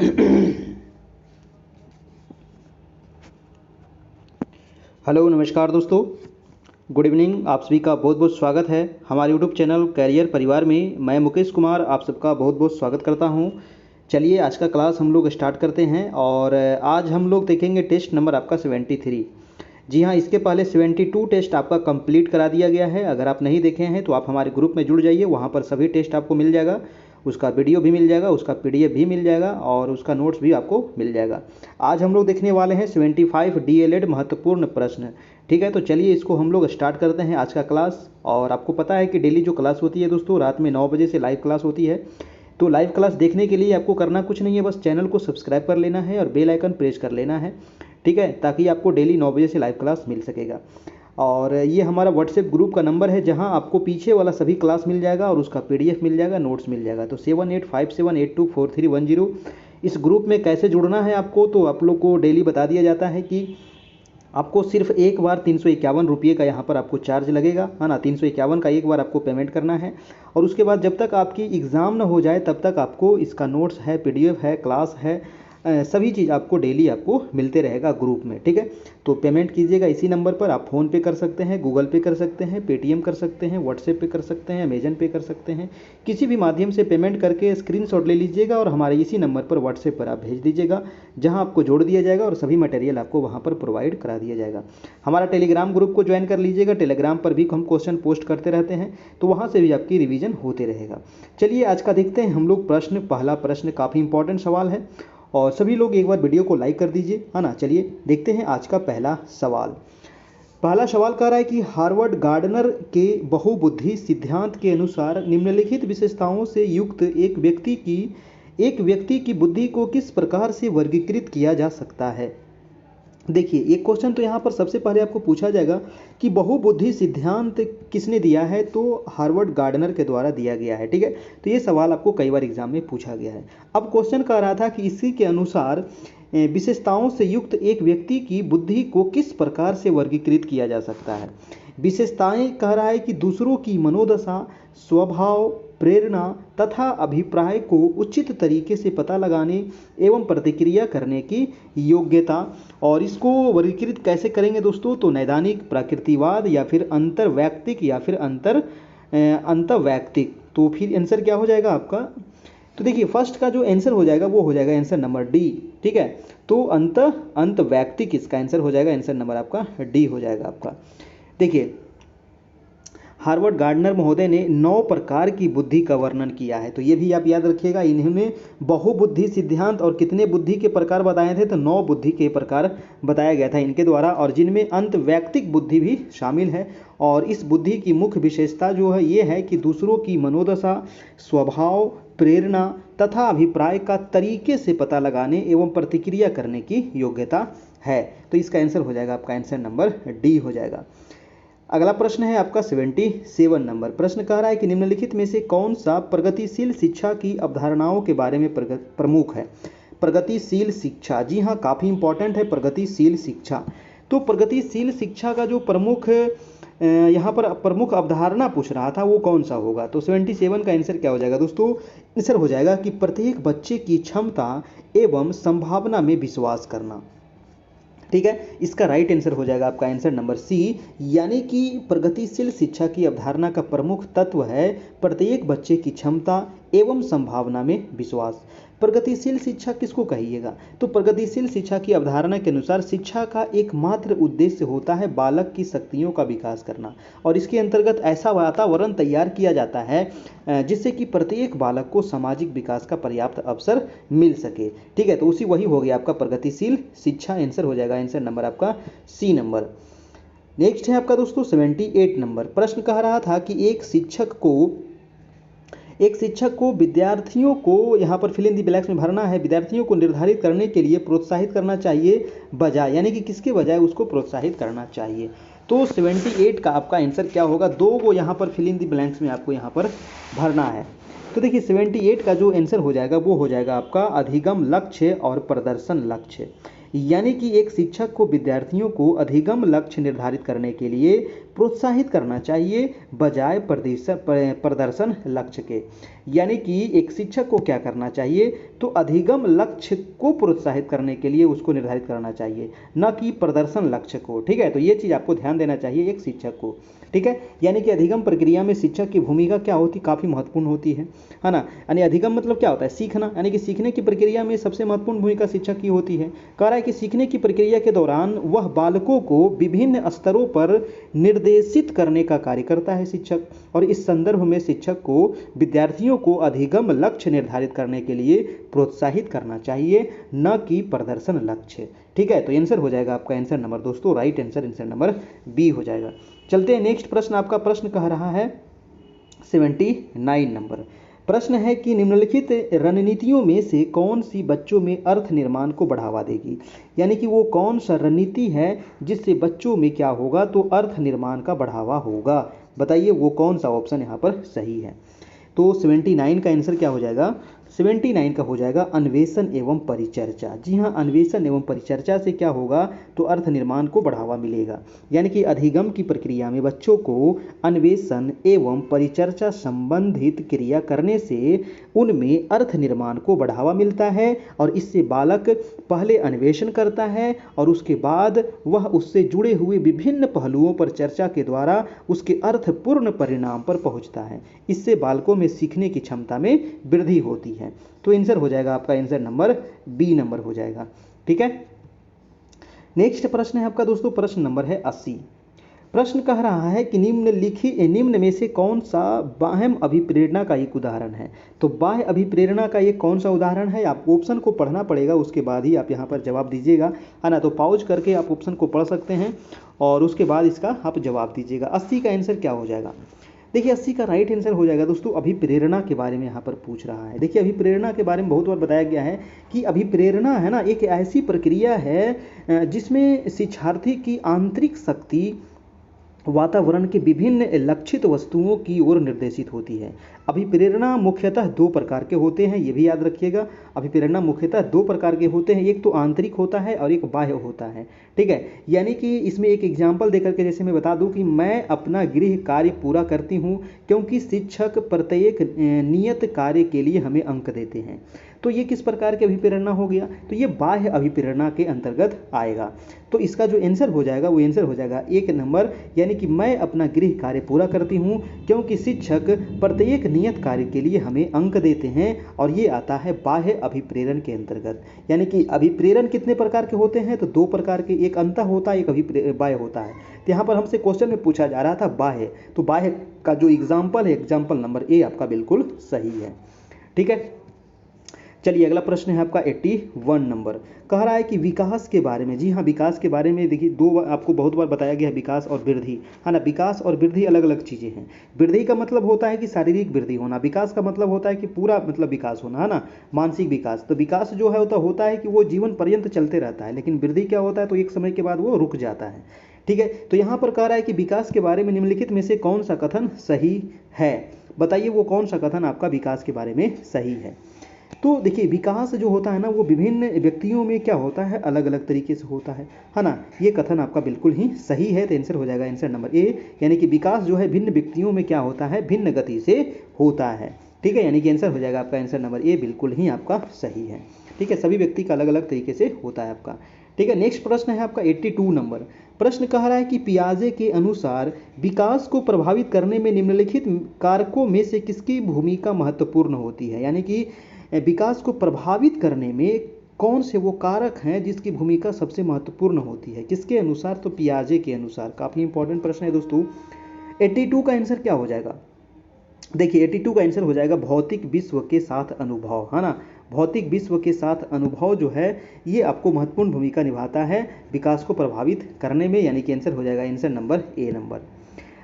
Hello नमस्कार दोस्तों, good evening. आप सभी का बहुत बहुत स्वागत है हमारे यूट्यूब चैनल कैरियर परिवार में। मैं मुकेश कुमार आप सबका बहुत बहुत स्वागत करता हूं। चलिए आज का क्लास हम लोग स्टार्ट करते हैं और आज हम लोग देखेंगे टेस्ट नंबर आपका 73। जी हाँ, इसके पहले 72 टेस्ट आपका कंप्लीट करा दिया गया है। अगर आप नहीं देखे हैं तो आप हमारे ग्रुप में जुड़ जाइए, वहाँ पर सभी टेस्ट आपको मिल जाएगा। उसका वीडियो भी मिल जाएगा, उसका पीडीएफ भी मिल जाएगा और उसका नोट्स भी आपको मिल जाएगा। आज हम लोग देखने वाले हैं 75 डीएलएड महत्वपूर्ण प्रश्न। ठीक है, तो चलिए इसको हम लोग स्टार्ट करते हैं आज का क्लास। और आपको पता है कि डेली जो क्लास होती है दोस्तों, रात में 9 बजे से लाइव क्लास होती है। तो लाइव क्लास देखने के लिए आपको करना कुछ नहीं है, बस चैनल को सब्सक्राइब कर लेना है और बेल आइकन प्रेस कर लेना है। ठीक है, ताकि आपको डेली 9 बजे से लाइव क्लास मिल सकेगा। और ये हमारा व्हाट्सएप ग्रुप का नंबर है, जहां आपको पीछे वाला सभी क्लास मिल जाएगा और उसका पीडीएफ मिल जाएगा, नोट्स मिल जाएगा। तो 7857824310 इस ग्रुप में कैसे जुड़ना है आपको, तो आप लोग को डेली बता दिया जाता है कि आपको सिर्फ एक बार 351 रुपये का यहाँ पर आपको चार्ज लगेगा, है ना। 351 का एक बार आपको पेमेंट करना है और उसके बाद जब तक आपकी एग्ज़ाम ना हो जाए तब तक आपको इसका नोट्स है, पीडीएफ है, क्लास है, सभी चीज़ आपको डेली आपको मिलते रहेगा ग्रुप में। ठीक है, तो पेमेंट कीजिएगा इसी नंबर पर। आप फ़ोन पे कर सकते हैं, गूगल पे कर सकते हैं, पेटीएम कर सकते हैं, व्हाट्सएप पे कर सकते हैं, अमेजन पे कर सकते हैं। किसी भी माध्यम से पेमेंट करके स्क्रीनशॉट ले लीजिएगा और हमारे इसी नंबर पर व्हाट्सएप पर आप भेज दीजिएगा, जहां आपको जोड़ दिया जाएगा और सभी मटेरियल आपको वहां पर प्रोवाइड करा दिया जाएगा। हमारा टेलीग्राम ग्रुप को ज्वाइन कर लीजिएगा, टेलीग्राम पर भी हम क्वेश्चन पोस्ट करते रहते हैं, तो वहाँ से भी आपकी रिवीजन होते रहेगा। चलिए आज का देखते हैं हम लोग प्रश्न। पहला प्रश्न काफ़ी इंपॉर्टेंट सवाल है और सभी लोग एक बार वीडियो को लाइक कर दीजिए, है ना। चलिए देखते हैं आज का पहला सवाल। पहला सवाल कह रहा है कि हार्वर्ड गार्डनर के बहुबुद्धि सिद्धांत के अनुसार निम्नलिखित विशेषताओं से युक्त एक व्यक्ति की बुद्धि को किस प्रकार से वर्गीकृत किया जा सकता है। देखिए, एक क्वेश्चन तो यहाँ पर सबसे पहले आपको पूछा जाएगा कि बहुबुद्धि सिद्धांत किसने दिया है, तो हार्वर्ड गार्डनर के द्वारा दिया गया है। ठीक है, तो ये सवाल आपको कई बार एग्जाम में पूछा गया है। अब क्वेश्चन कह रहा था कि इसी के अनुसार विशेषताओं से युक्त एक व्यक्ति की बुद्धि को किस प्रकार से वर्गीकृत किया जा सकता है। विशेषताएं कह रहा है कि दूसरों की मनोदशा, स्वभाव, प्रेरणा तथा अभिप्राय को उचित तरीके से पता लगाने एवं प्रतिक्रिया करने की योग्यता। और इसको वर्गीकृत कैसे करेंगे दोस्तों, तो नैदानिक, प्रकृतिवाद या फिर अंतर्वैयक्तिक या फिर अंतर्वैयक्तिक। तो फिर आंसर क्या हो जाएगा आपका, तो देखिए फर्स्ट का जो आंसर हो जाएगा वो हो जाएगा आंसर नंबर डी। ठीक है, तो अंतर्वैयक्तिक इसका आंसर हो जाएगा, आंसर नंबर आपका डी हो जाएगा आपका। देखिए, हार्वर्ड गार्डनर महोदय ने 9 प्रकार की बुद्धि का वर्णन किया है, तो ये भी आप याद रखिएगा। इन्होंने बहुबुद्धि सिद्धांत और कितने बुद्धि के प्रकार बताए थे, तो 9 बुद्धि के प्रकार बताया गया था इनके द्वारा, और जिनमें अंतवैयक्तिक बुद्धि भी शामिल है। और इस बुद्धि की मुख्य विशेषता जो है ये है कि दूसरों की मनोदशा, स्वभाव, प्रेरणा तथा अभिप्राय का तरीके से पता लगाने एवं प्रतिक्रिया करने की योग्यता है। तो इसका आंसर हो जाएगा आपका आंसर नंबर डी हो जाएगा। अगला प्रश्न है आपका 77 नंबर। प्रश्न कह रहा है कि निम्नलिखित में से कौन सा प्रगतिशील शिक्षा की अवधारणाओं के बारे में प्रमुख है। प्रगतिशील शिक्षा, जी हाँ, काफ़ी इंपॉर्टेंट है प्रगतिशील शिक्षा। तो प्रगतिशील शिक्षा का जो प्रमुख यहाँ पर प्रमुख अवधारणा पूछ रहा था वो कौन सा होगा, तो 77 का आंसर क्या हो जाएगा दोस्तों, आंसर हो जाएगा कि प्रत्येक बच्चे की क्षमता एवं संभावना में विश्वास करना। ठीक है, इसका राइट आंसर हो जाएगा आपका आंसर नंबर सी, यानी कि प्रगतिशील शिक्षा की अवधारणा का प्रमुख तत्व है प्रत्येक बच्चे की क्षमता एवं संभावना में विश्वास। प्रगतिशील शिक्षा किसको कहिएगा, तो प्रगतिशील शिक्षा की अवधारणा के अनुसार शिक्षा का एकमात्र उद्देश्य होता है बालक की शक्तियों का विकास करना, और इसके अंतर्गत ऐसा वातावरण तैयार किया जाता है जिससे कि प्रत्येक बालक को सामाजिक विकास का पर्याप्त अवसर मिल सके। ठीक है, तो वही हो गया आपका प्रगतिशील शिक्षा, आंसर हो जाएगा आंसर नंबर आपका सी नंबर। नेक्स्ट है आपका दोस्तों 78 नंबर। प्रश्न कह रहा था कि एक शिक्षक को विद्यार्थियों को, यहाँ पर फिल इन द ब्लैंक्स में भरना है, विद्यार्थियों को निर्धारित करने के लिए प्रोत्साहित करना चाहिए बजाय, यानी कि किसके बजाय उसको प्रोत्साहित करना चाहिए। तो 78 का आपका आंसर क्या होगा, दो वो यहाँ पर फिल इन द ब्लैंक्स में आपको यहाँ पर भरना है। तो देखिए 78 का जो आंसर हो जाएगा वो हो जाएगा आपका अधिगम लक्ष्य और प्रदर्शन लक्ष्य, यानी कि एक शिक्षक को विद्यार्थियों को अधिगम लक्ष्य निर्धारित करने के लिए प्रोत्साहित करना चाहिए बजाय प्रदर्शन लक्ष्य के। यानी कि एक शिक्षक को क्या करना चाहिए, तो अधिगम लक्ष्य को प्रोत्साहित करने के लिए उसको निर्धारित करना चाहिए, न कि प्रदर्शन लक्ष्य को। ठीक है, तो ये चीज़ आपको ध्यान देना चाहिए एक शिक्षक को। ठीक है, यानी कि अधिगम प्रक्रिया में शिक्षक की भूमिका क्या होती, काफ़ी महत्वपूर्ण होती है ना। यानी अधिगम मतलब क्या होता है, सीखना, यानी कि सीखने की प्रक्रिया में सबसे महत्वपूर्ण भूमिका शिक्षक की होती है। कह रहा है कि सीखने की प्रक्रिया के दौरान वह बालकों को विभिन्न स्तरों पर निर्देशित करने का कार्य करता है शिक्षक, और इस संदर्भ में शिक्षक को विद्यार्थियों को अधिगम लक्ष्य निर्धारित करने के लिए प्रोत्साहित करना चाहिए, न कि प्रदर्शन लक्ष्य। ठीक है, तो आंसर हो जाएगा आपका आंसर नंबर दोस्तों, right answer answer number B हो जाएगा। चलते हैं नेक्स्ट प्रश्न। आपका प्रश्न कह रहा है 79 नंबर प्रश्न है कि निम्नलिखित रणनीतियों में से कौन सी बच्चों में अर्थ निर्माण को बढ़ावा देगी। यानी कि वो कौन सा रणनीति है जिससे बच्चों में क्या होगा, तो अर्थ निर्माण का बढ़ावा होगा। बताइए वो कौन सा ऑप्शन यहाँ पर सही है। तो 79 का आंसर क्या हो जाएगा, 79 का हो जाएगा अन्वेषण एवं परिचर्चा। जी हाँ, अन्वेषण एवं परिचर्चा से क्या होगा, तो अर्थ निर्माण को बढ़ावा मिलेगा। यानी कि अधिगम की प्रक्रिया में बच्चों को अन्वेषण एवं परिचर्चा संबंधित क्रिया करने से उनमें अर्थ निर्माण को बढ़ावा मिलता है, और इससे बालक पहले अन्वेषण करता है और उसके बाद वह उससे जुड़े हुए विभिन्न पहलुओं पर चर्चा के द्वारा उसके अर्थपूर्ण परिणाम पर पहुंचता है। इससे बालकों में सीखने की क्षमता में वृद्धि होती है। तो आंसर हो जाएगा आपका आंसर नंबर बी नंबर हो जाएगा। ठीक है, नेक्स्ट प्रश्न है आपका दोस्तों, प्रश्न नंबर है 80। प्रश्न कह रहा है कि निम्न में से कौन सा बाह्य अभिप्रेरणा का एक उदाहरण है। तो बाह्य अभिप्रेरणा का ये कौन सा उदाहरण है, आपको ऑप्शन को पढ़ना पड़ेगा, उसके बाद ही आप यहाँ पर जवाब दीजिएगा, है ना। तो पॉज करके आप ऑप्शन को पढ़ सकते हैं और उसके बाद इसका आप जवाब दीजिएगा। 80 का आंसर क्या हो जाएगा, देखिए 80 का राइट आंसर हो जाएगा दोस्तों, अभिप्रेरणा के बारे में यहाँ पर पूछ रहा है। देखिए अभिप्रेरणा के बारे में बहुत बार बताया गया है कि अभिप्रेरणा है ना, एक ऐसी प्रक्रिया है जिसमें शिक्षार्थी की आंतरिक शक्ति वातावरण के विभिन्न लक्षित वस्तुओं की ओर निर्देशित होती है। अभिप्रेरणा मुख्यतः दो प्रकार के होते हैं, ये भी याद रखिएगा। अभिप्रेरणा मुख्यतः दो प्रकार के होते हैं, एक तो आंतरिक होता है और एक बाह्य होता है। ठीक है, यानी कि इसमें एक एग्जाम्पल देकर के जैसे मैं बता दूं कि मैं अपना गृह कार्य पूरा करती हूं क्योंकि शिक्षक प्रत्येक नियत कार्य के लिए हमें अंक देते हैं। तो ये किस प्रकार की अभिप्रेरणा हो गया, तो ये बाह्य अभिप्रेरणा के अंतर्गत आएगा। तो इसका जो आंसर हो जाएगा वो आंसर हो जाएगा 1 नंबर, यानी कि मैं अपना गृह कार्य पूरा करती हूँ क्योंकि शिक्षक प्रत्येक नियत कार्य के लिए हमें अंक देते हैं, और ये आता है बाह्य अभिप्रेरण के अंतर्गत। यानी कि अभिप्रेरण कितने प्रकार के होते हैं, तो 2 प्रकार के, एक अंतः होता है, एक बाह्य होता है। तो यहाँ पर हमसे क्वेश्चन में पूछा जा रहा था बाह्य, तो बाह्य का जो एग्जाम्पल है, एग्जाम्पल नंबर ए आपका बिल्कुल सही है। ठीक है, चलिए अगला प्रश्न है आपका 81 नंबर, कह रहा है कि विकास के बारे में। जी हाँ, विकास के बारे में देखिए दो आपको बहुत बार बताया गया है, विकास और वृद्धि, है ना। विकास और वृद्धि अलग अलग चीज़ें हैं। वृद्धि का मतलब होता है कि शारीरिक वृद्धि होना, विकास का मतलब होता है कि पूरा मतलब विकास होना, है ना, मानसिक विकास। तो विकास जो है होता है कि वो जीवन पर्यंत चलते रहता है, लेकिन वृद्धि क्या होता है, तो एक समय के बाद वो रुक जाता है। ठीक है, तो यहाँ पर कह रहा है कि विकास के बारे में निम्नलिखित में से कौन सा कथन सही है। बताइए वो कौन सा कथन आपका विकास के बारे में सही है। तो देखिए विकास जो होता है ना, वो विभिन्न व्यक्तियों में क्या होता है, अलग अलग तरीके से होता है ना। ये कथन आपका बिल्कुल ही सही है, तो आंसर हो जाएगा आंसर नंबर ए, यानी कि विकास जो है भिन्न व्यक्तियों में क्या होता है, भिन्न गति से होता है। ठीक है, यानी कि आंसर हो जाएगा आपका आंसर नंबर ए बिल्कुल ही आपका सही है। ठीक है, सभी व्यक्ति का अलग अलग तरीके से होता है आपका। ठीक है, नेक्स्ट प्रश्न है आपका 82 नंबर। प्रश्न कह रहा है कि पियाजे के अनुसार विकास को प्रभावित करने में निम्नलिखित कारकों में से किसकी भूमिका महत्वपूर्ण होती है। यानी कि विकास को प्रभावित करने में कौन से वो कारक हैं जिसकी भूमिका सबसे महत्वपूर्ण होती है, किसके अनुसार, तो पियाजे के अनुसार। काफ़ी इंपॉर्टेंट प्रश्न है दोस्तों। 82 का आंसर क्या हो जाएगा, देखिए 82 का आंसर हो जाएगा भौतिक विश्व के साथ अनुभव, है ना। भौतिक विश्व के साथ अनुभव जो है ये आपको महत्वपूर्ण भूमिका निभाता है विकास को प्रभावित करने में, यानी कि आंसर हो जाएगा आंसर नंबर ए नंबर।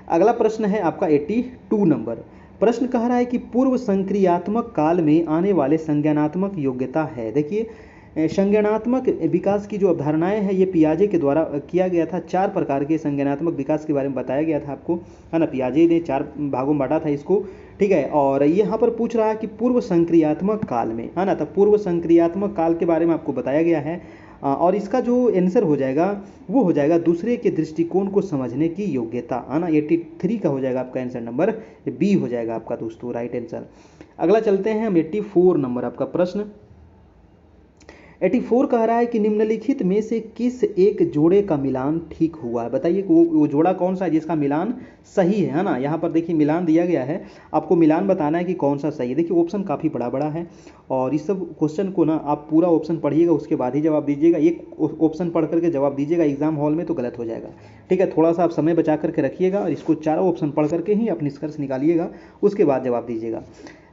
अगला प्रश्न है आपका 82 नंबर। प्रश्न कह रहा है कि पूर्व संक्रियात्मक काल में आने वाले संज्ञानात्मक योग्यता है। देखिए संज्ञानात्मक विकास की जो अवधारणाएं हैं ये पियाजे के द्वारा किया गया था। 4 प्रकार के संज्ञानात्मक विकास के बारे में बताया गया था आपको, है ना। पियाजे ने 4 भागों में बांटा था इसको। ठीक है, और यहाँ पर पूछ रहा है कि पूर्व संक्रियात्मक काल में, है ना। तो पूर्व संक्रियात्मक काल के बारे में आपको बताया गया है और इसका जो आंसर हो जाएगा वो हो जाएगा दूसरे के दृष्टिकोण को समझने की योग्यता, है ना। 83 का हो जाएगा आपका आंसर नंबर बी हो जाएगा आपका दोस्तों राइट आंसर। अगला चलते हैं हम 84 नंबर आपका प्रश्न। 84 कह रहा है कि निम्नलिखित में से किस एक जोड़े का मिलान ठीक हुआ है। बताइए कि वो जोड़ा कौन सा है जिसका मिलान सही है ना। यहाँ पर देखिए मिलान दिया गया है, आपको मिलान बताना है कि कौन सा सही है। देखिए ऑप्शन काफ़ी बड़ा बड़ा है और इस सब क्वेश्चन को ना आप पूरा ऑप्शन पढ़िएगा उसके बाद ही जवाब दीजिएगा। एक ऑप्शन पढ़ करके जवाब दीजिएगा एग्जाम हॉल में तो गलत हो जाएगा, ठीक है। थोड़ा सा आप समय बचा करके रखिएगा और इसको चारों ऑप्शन पढ़ करके ही आप निष्कर्ष निकालिएगा, उसके बाद जवाब दीजिएगा।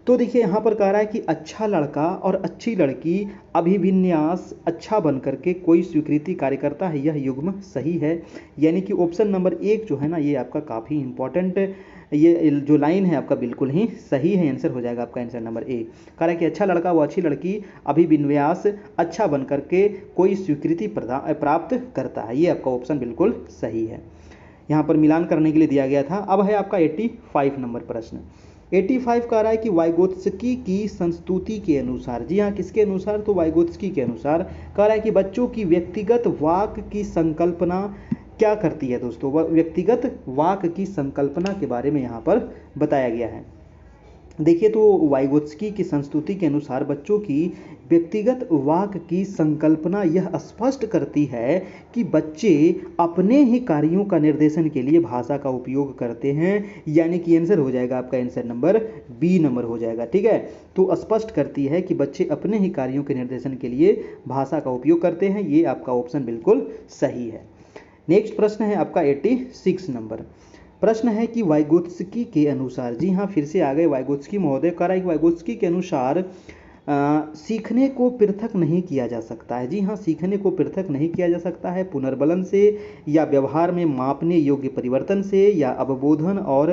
तो देखिए यहाँ पर कह रहा है कि अच्छा लड़का और अच्छी लड़की अभिविन्यास अच्छा बन करके कोई स्वीकृति कार्य करता है, यह युग्म सही है। यानी कि ऑप्शन नंबर 1 जो है ना ये आपका काफ़ी इंपॉर्टेंट, ये जो लाइन है आपका बिल्कुल ही सही है, आंसर हो जाएगा आपका आंसर नंबर ए। कह रहा है कि अच्छा लड़का व अच्छी लड़की अभिविन्यास अच्छा बन करके कोई स्वीकृति प्राप्त करता है, ये आपका ऑप्शन बिल्कुल सही है। यहाँ पर मिलान करने के लिए दिया गया था। अब है आपका 85 नंबर प्रश्न। 85 कह रहा है कि वाइगोत्स्की की संस्तुति के अनुसार, जी हाँ किसके अनुसार, तो वाइगोत्स्की के अनुसार कह रहा है कि बच्चों की व्यक्तिगत वाक की संकल्पना क्या करती है। दोस्तों व्यक्तिगत वाक की संकल्पना के बारे में यहाँ पर बताया गया है। देखिए तो वाइगोत्स्की की संस्तुति के अनुसार बच्चों की व्यक्तिगत वाक की संकल्पना यह स्पष्ट करती है कि बच्चे अपने ही कार्यों का निर्देशन के लिए भाषा का उपयोग करते हैं, यानी कि आंसर हो जाएगा आपका आंसर नंबर बी नंबर हो जाएगा, ठीक है। तो स्पष्ट करती है कि बच्चे अपने ही कार्यों के निर्देशन के लिए भाषा का उपयोग करते हैं, ये आपका ऑप्शन बिल्कुल सही है। नेक्स्ट प्रश्न है आपका 86 नंबर प्रश्न है कि वाइगोत्स्की के अनुसार, जी हाँ फिर से आ गए वाइगोत्स्की महोदय, कह रहा है कि वाइगोत्स्की के अनुसार सीखने को पृथक नहीं किया जा सकता है। जी हाँ सीखने को पृथक नहीं किया जा सकता है पुनर्बलन से या व्यवहार में मापने योग्य परिवर्तन से या अवबोधन और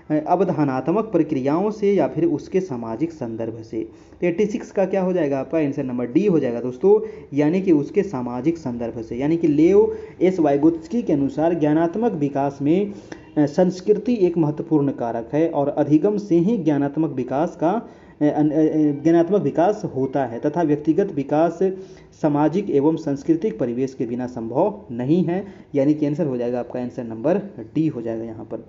अवधानात्मक प्रक्रियाओं से या फिर उसके सामाजिक संदर्भ से। 86 का क्या हो जाएगा आपका आंसर नंबर डी हो जाएगा दोस्तों, यानी कि उसके सामाजिक संदर्भ से। यानी कि लेओ एस वाइगोत्स्की के अनुसार ज्ञानात्मक विकास में संस्कृति एक महत्वपूर्ण कारक है और अधिगम से ही ज्ञानात्मक विकास होता है तथा व्यक्तिगत विकास सामाजिक एवं सांस्कृतिक परिवेश के बिना संभव नहीं है, यानी कि आंसर हो जाएगा आपका आंसर नंबर डी हो जाएगा यहाँ पर।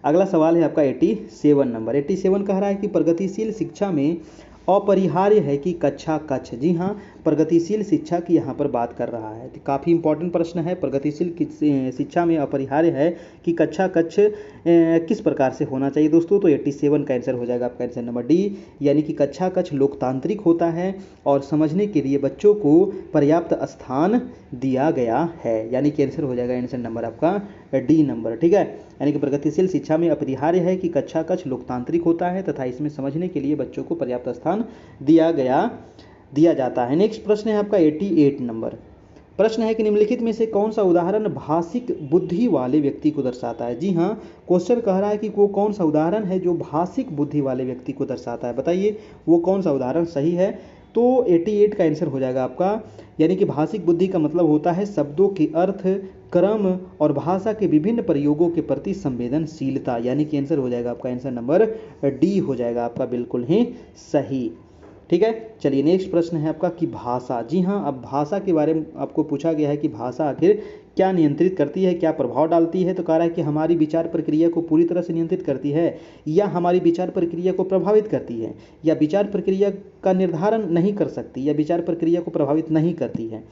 अगला सवाल है आपका 87 नंबर। 87 कह रहा है कि प्रगतिशील शिक्षा में अपरिहार्य है कि कक्षा कक्ष, जी हाँ प्रगतिशील शिक्षा की यहाँ पर बात कर रहा है। तो काफ़ी इंपॉर्टेंट प्रश्न है, प्रगतिशील शिक्षा में अपरिहार्य है कि कक्षा कक्ष किस प्रकार से होना चाहिए दोस्तों, तो 87 का आंसर हो जाएगा आपका आंसर नंबर डी, यानी कि कक्षा कक्ष लोकतांत्रिक होता है और समझने के लिए बच्चों को पर्याप्त स्थान दिया गया है, यानी कि आंसर हो जाएगा आंसर नंबर आपका डी नंबर, ठीक है। यानी कि प्रगतिशील शिक्षा में अपरिहार्य है कि कक्षा कक्ष लोकतांत्रिक होता है तथा इसमें समझने के लिए बच्चों को पर्याप्त स्थान दिया जाता है। नेक्स्ट प्रश्न है आपका 88 नंबर। प्रश्न है कि निम्नलिखित में से कौन सा उदाहरण भाषिक बुद्धि वाले व्यक्ति को दर्शाता है। जी हाँ क्वेश्चन कह रहा है कि वो कौन सा उदाहरण है जो भाषिक बुद्धि वाले व्यक्ति को दर्शाता है, बताइए वो कौन सा उदाहरण सही है। तो 88 का आंसर हो जाएगा आपका, यानी कि भाषिक बुद्धि का मतलब होता है शब्दों के अर्थ, क्रम और भाषा के विभिन्न प्रयोगों के प्रति संवेदनशीलता, यानी कि आंसर हो जाएगा आपका आंसर नंबर डी हो जाएगा आपका बिल्कुल ही सही, ठीक है। चलिए नेक्स्ट प्रश्न है आपका कि भाषा, जी हाँ अब भाषा के बारे में आपको पूछा गया है कि भाषा आखिर क्या नियंत्रित करती है, क्या प्रभाव डालती है। तो कह रहा है कि हमारी विचार प्रक्रिया को पूरी तरह से नियंत्रित करती है या हमारी विचार प्रक्रिया को प्रभावित करती है या विचार प्रक्रिया का निर्धारण नहीं कर सकती या विचार प्रक्रिया को प्रभावित नहीं करती है।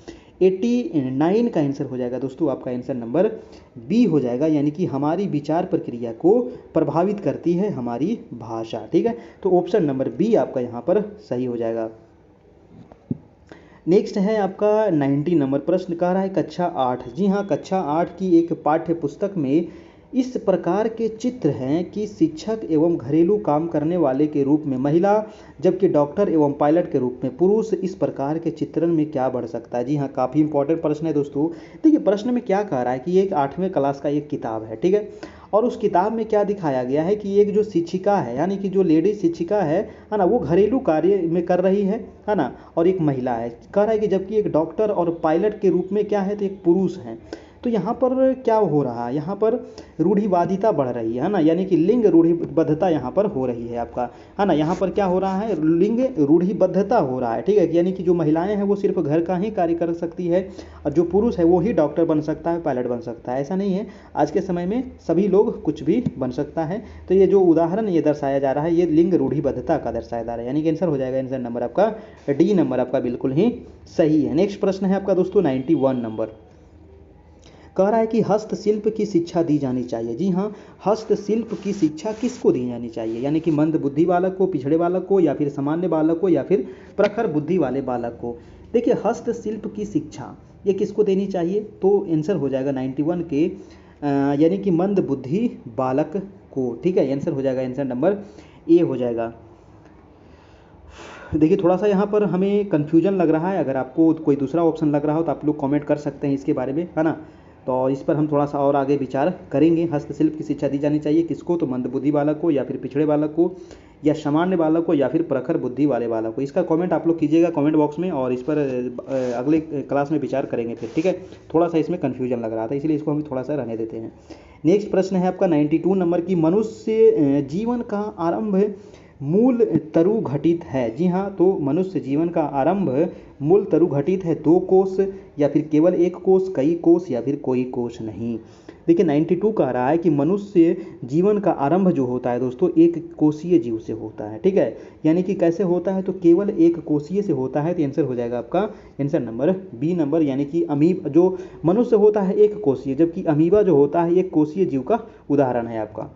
89 का आंसर हो जाएगा दोस्तों आपका आंसर नंबर बी हो जाएगा, यानी कि हमारी विचार प्रक्रिया को प्रभावित करती है हमारी भाषा, ठीक है। तो ऑप्शन नंबर बी आपका यहाँ पर सही हो जाएगा। नेक्स्ट है आपका 90 नंबर प्रश्न कह रहा है कक्षा 8, जी हाँ कक्षा 8 की एक पाठ्य पुस्तक में इस प्रकार के चित्र हैं कि शिक्षक एवं घरेलू काम करने वाले के रूप में महिला जबकि डॉक्टर एवं पायलट के रूप में पुरुष, इस प्रकार के चित्रण में क्या बढ़ सकता है। जी हाँ काफ़ी इंपॉर्टेंट प्रश्न है दोस्तों। देखिए प्रश्न में क्या कह रहा है कि ये एक 8वें क्लास का एक किताब है, ठीक है, और उस किताब में क्या दिखाया गया है कि एक जो शिक्षिका है यानी कि जो लेडी शिक्षिका है ना, वो घरेलू कार्य में कर रही है ना, और एक महिला है। कह रहा है कि जबकि एक डॉक्टर और पायलट के रूप में क्या है तो एक पुरुष है। तो यहाँ पर क्या हो रहा है, यहाँ पर रूढ़िवादिता बढ़ रही है ना, यानी कि लिंग रूढ़िबद्धता यहाँ पर हो रही है आपका, है ना। यहाँ पर क्या हो रहा है, लिंग रूढ़िबद्धता हो रहा है, ठीक है। यानी कि जो महिलाएं हैं वो सिर्फ घर का ही कार्य कर सकती है और जो पुरुष है वो ही डॉक्टर बन सकता है, पायलट बन सकता है। ऐसा नहीं है, आज के समय में सभी लोग कुछ भी बन सकता है। तो ये जो उदाहरण ये दर्शाया जा रहा है ये लिंग रूढ़िबद्धता का दर्शाया जा रहा है, यानी कि आंसर हो जाएगा, आंसर नंबर आपका डी नंबर आपका बिल्कुल ही सही है। नेक्स्ट प्रश्न है आपका दोस्तों 91 नंबर, कह रहा है कि हस्तशिल्प की शिक्षा दी जानी चाहिए। जी हाँ, हस्तशिल्प की शिक्षा किसको दी जानी चाहिए, यानी कि मंद बुद्धि बालक को, पिछड़े बालक को, या फिर सामान्य बालक को, या फिर प्रखर बुद्धि वाले बालक को। देखिए हस्तशिल्प की शिक्षा ये किसको देनी चाहिए, तो आंसर हो जाएगा 91 के यानी कि मंद बुद्धि बालक को, ठीक है। आंसर हो जाएगा, आंसर नंबर ए हो जाएगा। देखिए थोड़ा सा यहाँ पर हमें कन्फ्यूजन लग रहा है, अगर आपको कोई दूसरा ऑप्शन लग रहा हो तो आप लोग कमेंट कर सकते हैं इसके बारे में, है ना। तो इस पर हम थोड़ा सा और आगे विचार करेंगे। हस्तशिल्प की शिक्षा दी जानी चाहिए किसको, तो मंदबुद्धि बालक को, या फिर पिछड़े बालक को, या सामान्य बालक को, या फिर प्रखर बुद्धि वाले बालक को। इसका कमेंट आप लोग कीजिएगा कमेंट बॉक्स में, और इस पर अगले क्लास में विचार करेंगे फिर, ठीक है। थोड़ा सा इसमें कन्फ्यूजन लग रहा था, इसलिए इसको हम थोड़ा सा रहने देते हैं। नेक्स्ट प्रश्न है आपका 92 नंबर की, मनुष्य जीवन का आरंभ मूल तरु घटित है। जी हाँ, तो मनुष्य जीवन का आरंभ मूल तरु घटित है, 2 कोष, या फिर केवल 1 कोष, कई कोष, या फिर कोई कोष नहीं। देखिए 92 कह रहा है कि मनुष्य जीवन का आरंभ जो होता है दोस्तों 1 कोषीय जीव से होता है, ठीक है। यानी कि कैसे होता है, तो केवल 1 कोषीय से होता है, तो आंसर हो जाएगा आपका आंसर नंबर बी नंबर, यानी कि जो मनुष्य होता है 1 कोषीय, जबकि अमीबा जो होता है 1 कोषीय जीव का उदाहरण है आपका।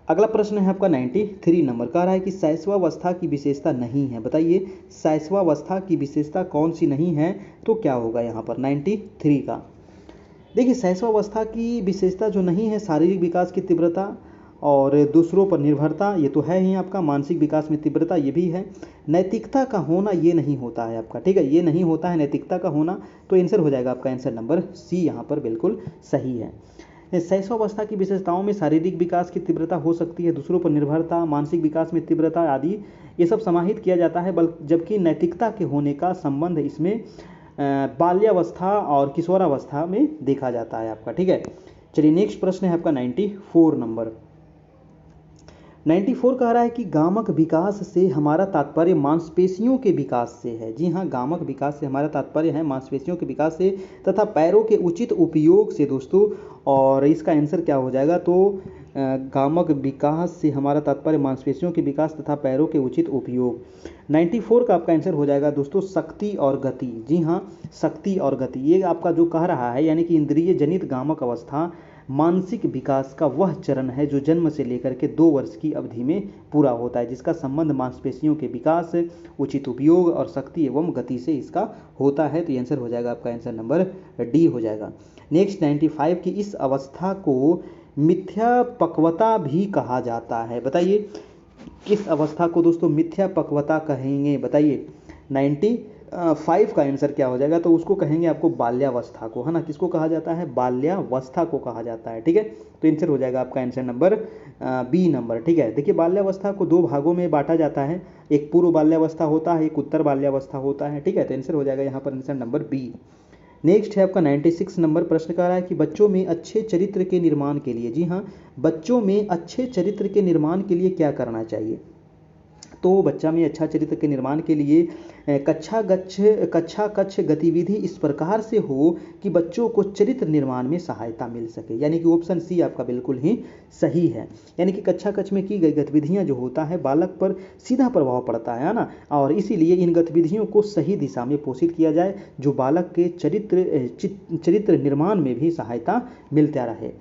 अगला प्रश्न है आपका 93 नंबर, कह रहा है कि शैशवावस्था की विशेषता नहीं है। बताइए शैशवावस्था की विशेषता कौन सी नहीं है, तो क्या होगा यहाँ पर 93 का। देखिए शैशवावस्था की विशेषता जो नहीं है, शारीरिक विकास की तीव्रता और दूसरों पर निर्भरता, ये तो है ही आपका। मानसिक विकास में तीव्रता, ये भी है। नैतिकता का होना ये नहीं होता है आपका, ठीक है, ये नहीं होता है नैतिकता का होना, तो आंसर हो जाएगा आपका आंसर नंबर सी यहाँ पर बिल्कुल सही है। शैशवावस्था की विशेषताओं में शारीरिक विकास की तीव्रता हो सकती है, दूसरों पर निर्भरता, मानसिक विकास में तीव्रता आदि ये सब समाहित किया जाता है, जबकि नैतिकता के होने का संबंध इसमें बाल्यावस्था और किशोरावस्था में देखा जाता है आपका, ठीक है। चलिए नेक्स्ट प्रश्न है आपका 94 नंबर। 94 कह रहा है कि गामक विकास से हमारा तात्पर्य मांसपेशियों के विकास से है। जी हाँ, गामक विकास से हमारा तात्पर्य है मांसपेशियों के विकास से तथा पैरों के उचित उपयोग से दोस्तों, और इसका आंसर क्या हो जाएगा, तो गामक विकास से हमारा तात्पर्य मांसपेशियों के विकास तथा पैरों के उचित उपयोग। 94 का आपका आंसर हो जाएगा दोस्तों शक्ति और गति। जी हाँ, शक्ति और गति ये आपका जो कह रहा है, यानी कि इंद्रिय जनित गामक अवस्था मानसिक विकास का वह चरण है जो जन्म से लेकर के 2 वर्ष की अवधि में पूरा होता है, जिसका संबंध मांसपेशियों के विकास, उचित उपयोग और शक्ति एवं गति से इसका होता है। तो आंसर हो जाएगा आपका आंसर नंबर डी हो जाएगा। नेक्स्ट 95 की, इस अवस्था को मिथ्या पक्वता भी कहा जाता है। बताइए किस अवस्था को दोस्तों मिथ्या पक्वता कहेंगे, बताइए 95 का आंसर क्या हो जाएगा, तो उसको कहेंगे आपको बाल्यावस्था को, है ना। किसको कहा जाता है, बाल्यावस्था को कहा जाता है, ठीक है। तो आंसर हो जाएगा आपका आंसर नंबर बी नंबर, ठीक है। देखिए बाल्यावस्था को 2 भागों में बांटा जाता है, एक पूर्व बाल्यावस्था होता है, एक उत्तर बाल्यावस्था होता है, ठीक है। तो आंसर हो जाएगा यहाँ पर आंसर नंबर बी। नेक्स्ट है आपका 96 नंबर, प्रश्न कह रहा है कि बच्चों में अच्छे चरित्र के निर्माण के लिए, जी हाँ, बच्चों में अच्छे चरित्र के निर्माण के लिए क्या करना चाहिए। तो बच्चा में अच्छा चरित्र के निर्माण के लिए कक्षा कक्ष गतिविधि इस प्रकार से हो कि बच्चों को चरित्र निर्माण में सहायता मिल सके, यानी कि ऑप्शन सी आपका बिल्कुल ही सही है। यानी कि कक्षा कक्ष में की गई गतिविधियां जो होता है बालक पर सीधा प्रभाव पड़ता है ना, और इसीलिए इन गतिविधियों को सही दिशा में पोषित किया जाए जो बालक के चरित्र निर्माण में भी सहायता मिलता रहे।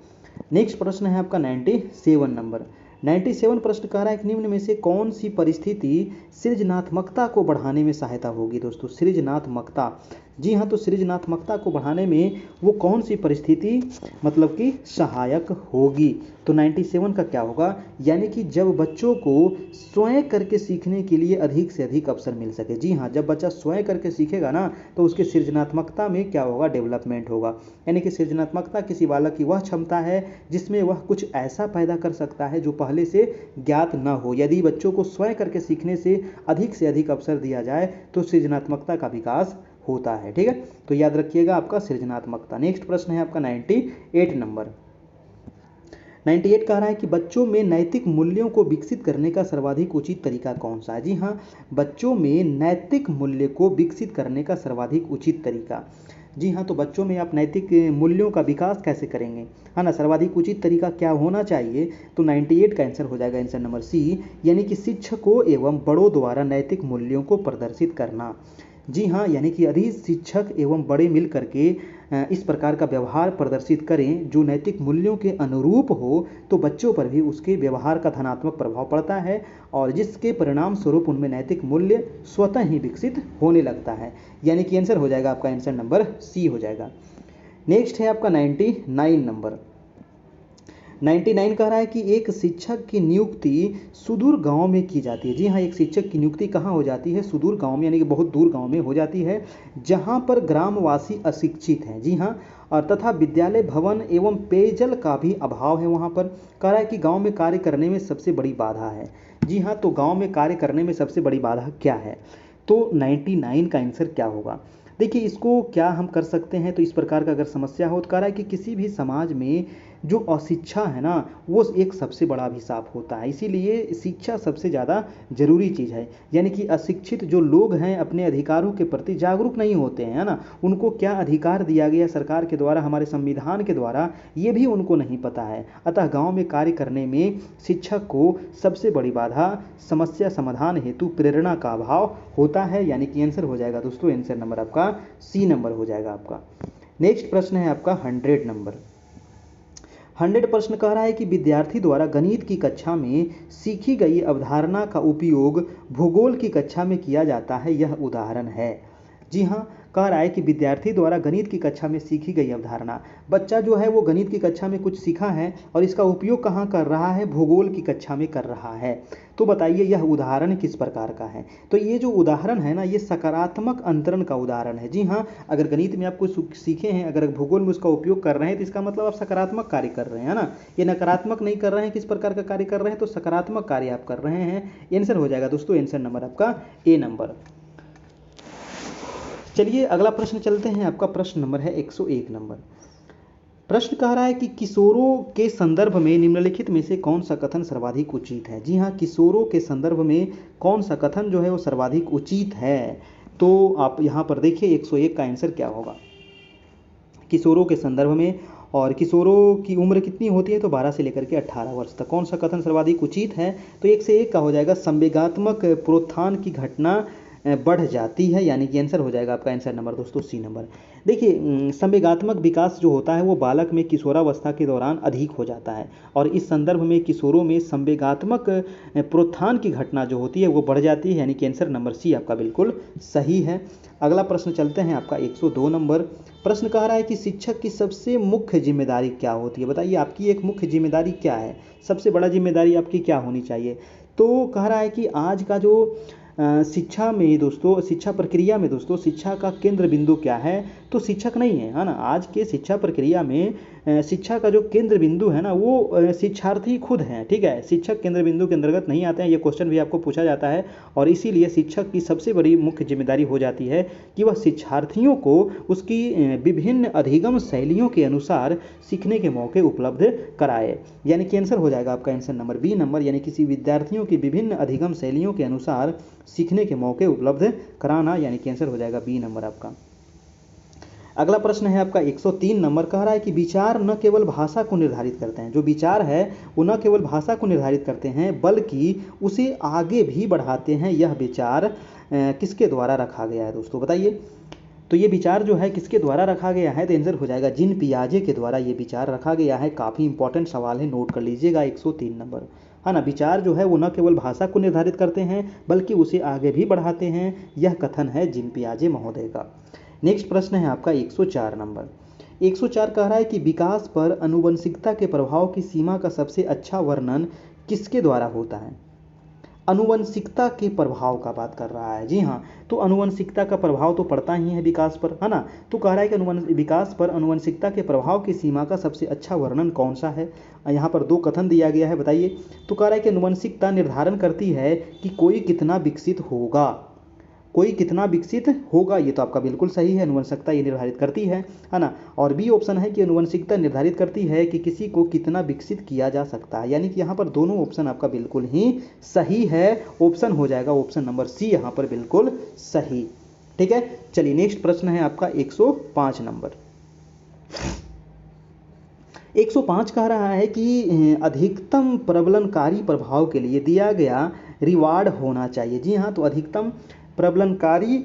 नेक्स्ट प्रश्न है आपका 97 नंबर। 97 प्रश्न कह रहा है कि निम्न में से कौन सी परिस्थिति सृजनात्मकता को बढ़ाने में सहायता होगी। दोस्तों सृजनात्मकता, जी हाँ, तो सृजनात्मकता को बढ़ाने में वो कौन सी परिस्थिति मतलब कि सहायक होगी। तो 97 का क्या होगा, यानी कि जब बच्चों को स्वयं करके सीखने के लिए अधिक से अधिक अवसर मिल सके। जी हाँ, जब बच्चा स्वयं करके सीखेगा ना तो उसके सृजनात्मकता में क्या होगा, डेवलपमेंट होगा। यानी कि सृजनात्मकता किसी बालक की वह क्षमता है जिसमें वह कुछ ऐसा पैदा कर सकता है जो पहले से ज्ञात न हो। यदि बच्चों को स्वयं करके सीखने से अधिक अवसर दिया जाए तो सृजनात्मकता का विकास होता है। ठीक है, तो याद रखिएगा आपका सृजनात्मकता। नेक्स्ट प्रश्न है आपका 98 नंबर। 98 कह रहा है कि बच्चों में नैतिक मूल्यों को विकसित करने का सर्वाधिक उचित तरीका कौन सा है। जी हाँ, बच्चों में नैतिक मूल्य को विकसित करने का सर्वाधिक उचित तरीका। जी हाँ, तो बच्चों में आप नैतिक मूल्यों का विकास कैसे करेंगे, है ना, सर्वाधिक उचित तरीका क्या होना चाहिए। तो 98 का आंसर हो जाएगा आंसर नंबर सी, यानी कि शिक्षकों एवं बड़ों द्वारा नैतिक मूल्यों को प्रदर्शित करना। जी हाँ, यानी कि यदि शिक्षक एवं बड़े मिल करके इस प्रकार का व्यवहार प्रदर्शित करें जो नैतिक मूल्यों के अनुरूप हो, तो बच्चों पर भी उसके व्यवहार का धनात्मक प्रभाव पड़ता है और जिसके परिणाम स्वरूप उनमें नैतिक मूल्य स्वतः ही विकसित होने लगता है। यानी कि आंसर हो जाएगा आपका आंसर नंबर सी हो जाएगा। नेक्स्ट है आपका 99 नंबर। 99 कह रहा है कि एक शिक्षक की नियुक्ति सुदूर गांव में की जाती है। जी हाँ, एक शिक्षक की नियुक्ति कहाँ हो जाती है, सुदूर गांव में, यानी कि बहुत दूर गांव में हो जाती है जहां पर ग्रामवासी अशिक्षित हैं। जी हाँ, और तथा विद्यालय भवन एवं पेयजल का भी अभाव है वहां पर। कह रहा है कि गांव में कार्य करने में सबसे बड़ी बाधा है। जी हाँ, तो गांव में कार्य करने में सबसे बड़ी बाधा क्या है, तो 99 का आंसर क्या होगा। देखिए, इसको क्या हम कर सकते हैं, तो इस प्रकार का अगर समस्या हो तो कह रहा है कि किसी भी समाज में जो अशिक्षा है ना, वो एक सबसे बड़ा अभिशाप होता है। इसीलिए शिक्षा सबसे ज़्यादा जरूरी चीज़ है। यानी कि अशिक्षित जो लोग हैं अपने अधिकारों के प्रति जागरूक नहीं होते हैं, है ना, उनको क्या अधिकार दिया गया सरकार के द्वारा, हमारे संविधान के द्वारा, ये भी उनको नहीं पता है। अतः गांव में कार्य करने में शिक्षक को सबसे बड़ी बाधा समस्या समाधान हेतु प्रेरणा का अभाव होता है। यानी कि आंसर हो जाएगा दोस्तों, आंसर नंबर आपका सी नंबर हो जाएगा आपका। नेक्स्ट प्रश्न है आपका 100 नंबर। 100 प्रश्न कह रहा है कि विद्यार्थी द्वारा गणित की कक्षा में सीखी गई अवधारणा का उपयोग भूगोल की कक्षा में किया जाता है, यह उदाहरण है। जी हाँ, कह रहा है कि विद्यार्थी द्वारा गणित की कक्षा में सीखी गई अवधारणा, बच्चा जो है वो गणित की कक्षा में कुछ सीखा है और इसका उपयोग कहाँ कर रहा है, भूगोल की कक्षा में कर रहा है। तो बताइए यह उदाहरण किस प्रकार का है। तो ये जो उदाहरण है ना, ये सकारात्मक अंतरण का उदाहरण है। जी हाँ, अगर गणित में आप कुछ सीखे हैं, अगर भूगोल में उसका उपयोग कर रहे हैं, तो इसका मतलब आप सकारात्मक कार्य कर रहे हैं, है ना। ये नकारात्मक नहीं कर रहे हैं, किस प्रकार का कार्य कर रहे हैं, तो सकारात्मक कार्य आप कर रहे हैं। आंसर हो जाएगा दोस्तों, आंसर नंबर आपका ए नंबर। चलिए अगला प्रश्न चलते हैं, आपका प्रश्न नंबर है 101 नंबर। प्रश्न कह रहा है कि किशोरों के संदर्भ में निम्नलिखित में से कौन सा कथन सर्वाधिक उचित है। जी हाँ, किशोरों के संदर्भ में कौन सा कथन जो है वो सर्वाधिक उचित है। तो आप यहाँ पर देखिए 101 का आंसर क्या होगा। किशोरों के संदर्भ में, और किशोरों की उम्र कितनी होती है, तो 12 से लेकर के 18 वर्ष तक। कौन सा कथन सर्वाधिक उचित है, तो 1 से 1 का हो जाएगा, संवेगात्मक प्रोत्थान की घटना बढ़ जाती है। यानी कि आंसर हो जाएगा आपका आंसर नंबर दोस्तों सी नंबर। देखिए, संवेगात्मक विकास जो होता है वो बालक में किशोरावस्था के दौरान अधिक हो जाता है और इस संदर्भ में किशोरों में संवेगात्मक प्रोत्थान की घटना जो होती है वो बढ़ जाती है। यानी कि आंसर नंबर सी आपका बिल्कुल सही है। अगला प्रश्न चलते हैं, आपका 102 नंबर। प्रश्न कह रहा है कि शिक्षक की सबसे मुख्य जिम्मेदारी क्या होती है। बताइए आपकी एक मुख्य जिम्मेदारी क्या है, सबसे बड़ा जिम्मेदारी आपकी क्या होनी चाहिए। तो कह रहा है कि आज का जो शिक्षा में दोस्तों, शिक्षा प्रक्रिया में दोस्तों, शिक्षा का केंद्र बिंदु क्या है, तो शिक्षक नहीं है, है ना। आज के शिक्षा प्रक्रिया में शिक्षा का जो केंद्र बिंदु है ना, वो शिक्षार्थी खुद हैं। ठीक है, शिक्षक केंद्र बिंदु के अंतर्गत नहीं आते हैं। ये क्वेश्चन भी आपको पूछा जाता है और इसीलिए शिक्षक की सबसे बड़ी मुख्य जिम्मेदारी हो जाती है कि वह शिक्षार्थियों को उसकी विभिन्न अधिगम शैलियों के अनुसार सीखने के मौके उपलब्ध कराए। यानी कि आंसर हो जाएगा आपका आंसर नंबर बी नंबर, यानी किसी विद्यार्थियों की विभिन्न अधिगम शैलियों के अनुसार सीखने के मौके उपलब्ध कराना। यानी कि आंसर हो जाएगा बी नंबर आपका। अगला प्रश्न है आपका 103 नंबर। कह रहा है कि विचार न केवल भाषा को निर्धारित करते हैं, जो विचार है वो न केवल भाषा को निर्धारित करते हैं बल्कि उसे आगे भी बढ़ाते हैं। यह विचार किसके द्वारा रखा गया है दोस्तों, बताइए। तो ये विचार जो है किसके द्वारा रखा गया है, तो आंसर हो जाएगा जीन पियाजे के द्वारा ये विचार रखा गया है। काफ़ी इंपॉर्टेंट सवाल है, नोट कर लीजिएगा 103 नंबर, है ना। विचार जो है वो न केवल भाषा को निर्धारित करते हैं बल्कि उसे आगे भी बढ़ाते हैं, यह कथन है जीन पियाजे महोदय का। नेक्स्ट प्रश्न है आपका 104 नंबर। 104 कह रहा है कि विकास पर आनुवंशिकता के प्रभाव की सीमा का सबसे अच्छा वर्णन किसके द्वारा होता है। आनुवंशिकता के प्रभाव का बात कर रहा है। जी हाँ, तो आनुवंशिकता का प्रभाव तो पड़ता ही है विकास पर, है ना। तो कह रहा है कि विकास पर आनुवंशिकता के प्रभाव की सीमा का सबसे अच्छा वर्णन कौन सा है। यहाँ पर 2 कथन दिया गया है, बताइए। तो कह रहा है कि आनुवंशिकता निर्धारण करती है कि कोई कितना विकसित होगा, कोई कितना विकसित होगा, ये तो आपका बिल्कुल सही है, अनुवंशिकता ये निर्धारित करती है ना। और बी ऑप्शन है कि अनुवंशिकता निर्धारित करती है कि किसी को कितना विकसित किया जा सकता है, यानी कि यहाँ पर दोनों ऑप्शन आपका बिल्कुल ही सही है। ऑप्शन हो जाएगा ऑप्शन नंबर सी यहाँ पर बिल्कुल सही। ठीक है, चलिए नेक्स्ट प्रश्न है आपका 105 नंबर। 105 कह रहा है कि अधिकतम प्रबलनकारी प्रभाव के लिए दिया गया रिवार्ड होना चाहिए। जी हाँ, तो अधिकतम प्रबलनकारी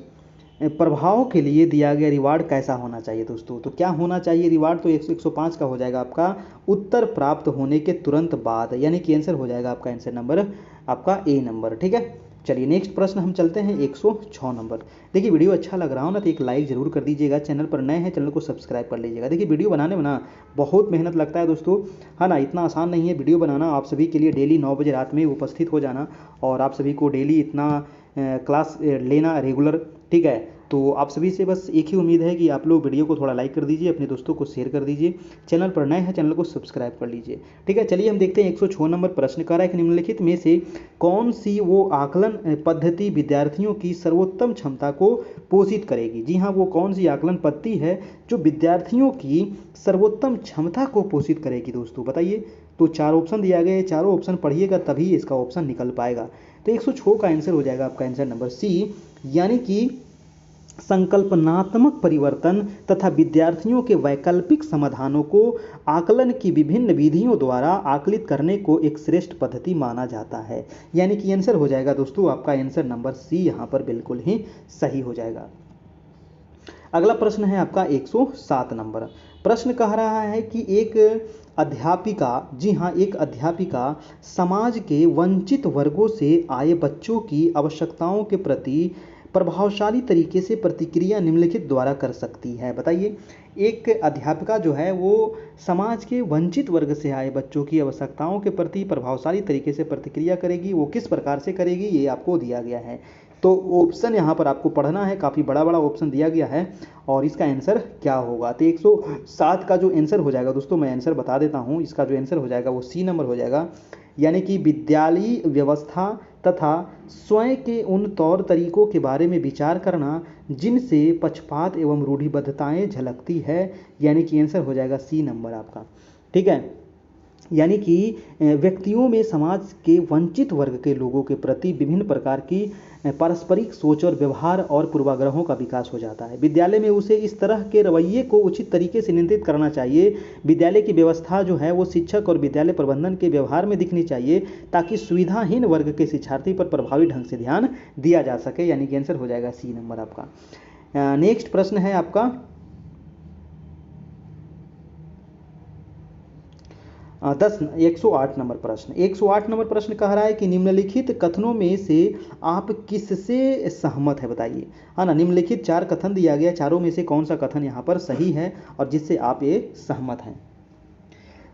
प्रभाव के लिए दिया गया रिवार्ड कैसा होना चाहिए दोस्तों? तो क्या होना चाहिए रिवार्ड? तो 105 का हो जाएगा आपका उत्तर प्राप्त होने के तुरंत बाद, यानी कि आंसर हो जाएगा आपका आंसर नंबर आपका ए नंबर। ठीक है, चलिए नेक्स्ट प्रश्न हम चलते हैं 106 नंबर। देखिए वीडियो अच्छा लग रहा हो ना तो एक लाइक जरूर कर दीजिएगा, चैनल पर नए हैं चैनल को सब्सक्राइब कर लीजिएगा। देखिए वीडियो बनाने में ना बहुत मेहनत लगता है दोस्तों, है ना, इतना आसान नहीं है वीडियो बनाना। आप सभी के लिए डेली 9 बजे रात में उपस्थित हो जाना और आप सभी को डेली इतना क्लास लेना रेगुलर। ठीक है, तो आप सभी से बस एक ही उम्मीद है कि आप लोग वीडियो को थोड़ा लाइक कर दीजिए, अपने दोस्तों को शेयर कर दीजिए, चैनल पर नए हैं चैनल को सब्सक्राइब कर लीजिए। ठीक है, चलिए हम देखते हैं 106 नंबर प्रश्न कह रहा है कि निम्नलिखित में से कौन सी वो आकलन पद्धति विद्यार्थियों की सर्वोत्तम क्षमता को पोषित करेगी। जी हाँ, वो कौन सी आकलन पद्धति है जो विद्यार्थियों की सर्वोत्तम क्षमता को पोषित करेगी दोस्तों, बताइए। तो 4 ऑप्शन दिया गया है, चारों ऑप्शन पढ़िएगा तभी इसका ऑप्शन निकल पाएगा। तो 106 का आंसर हो जाएगा आपका आंसर नंबर सी, यानी कि संकल्पनात्मक परिवर्तन तथा विद्यार्थियों के वैकल्पिक समाधानों को आकलन की विभिन्न विधियों द्वारा आकलित करने को एक श्रेष्ठ पद्धति माना जाता है। यानी कि आंसर हो जाएगा दोस्तों आपका आंसर नंबर सी यहाँ पर बिल्कुल ही सही हो जाएगा। अगला प्रश्न है आपका 107 नंबर। प्रश्न कह रहा है कि एक अध्यापिका, जी हाँ, एक अध्यापिका समाज के वंचित वर्गों से आए बच्चों की आवश्यकताओं के प्रति प्रभावशाली तरीके से प्रतिक्रिया निम्नलिखित द्वारा कर सकती है। बताइए, एक अध्यापिका जो है वो समाज के वंचित वर्ग से आए बच्चों की आवश्यकताओं के प्रति प्रभावशाली तरीके से प्रतिक्रिया करेगी, वो किस प्रकार से करेगी ये आपको दिया गया है। तो ऑप्शन यहाँ पर आपको पढ़ना है, काफ़ी बड़ा बड़ा ऑप्शन दिया गया है और इसका आंसर क्या होगा। तो 107 का जो आंसर हो जाएगा दोस्तों, मैं आंसर बता देता हूँ, इसका जो आंसर हो जाएगा वो सी नंबर हो जाएगा, यानी कि विद्यालयी व्यवस्था तथा स्वयं के उन तौर तरीकों के बारे में विचार करना जिनसे पक्षपात एवं रूढ़िबद्धताएं झलकती है, यानी कि आंसर हो जाएगा सी नंबर आपका। ठीक है, यानी कि व्यक्तियों में समाज के वंचित वर्ग के लोगों के प्रति विभिन्न प्रकार की पारस्परिक सोच और व्यवहार और पूर्वाग्रहों का विकास हो जाता है। विद्यालय में उसे इस तरह के रवैये को उचित तरीके से नियंत्रित करना चाहिए। विद्यालय की व्यवस्था जो है वो शिक्षक और विद्यालय प्रबंधन के व्यवहार में दिखनी चाहिए ताकि सुविधाहीन वर्ग के शिक्षार्थी पर प्रभावी ढंग से ध्यान दिया जा सके, यानी कि आंसर हो जाएगा सी नंबर आपका। नेक्स्ट प्रश्न है आपका 108 नंबर प्रश्न। 108 नंबर प्रश्न कह रहा है कि निम्नलिखित कथनों में से आप किससे सहमत है, बताइए। हाँ ना, निम्नलिखित 4 कथन दिया गया, चारों में से कौन सा कथन यहाँ पर सही है और जिससे आप ये सहमत हैं।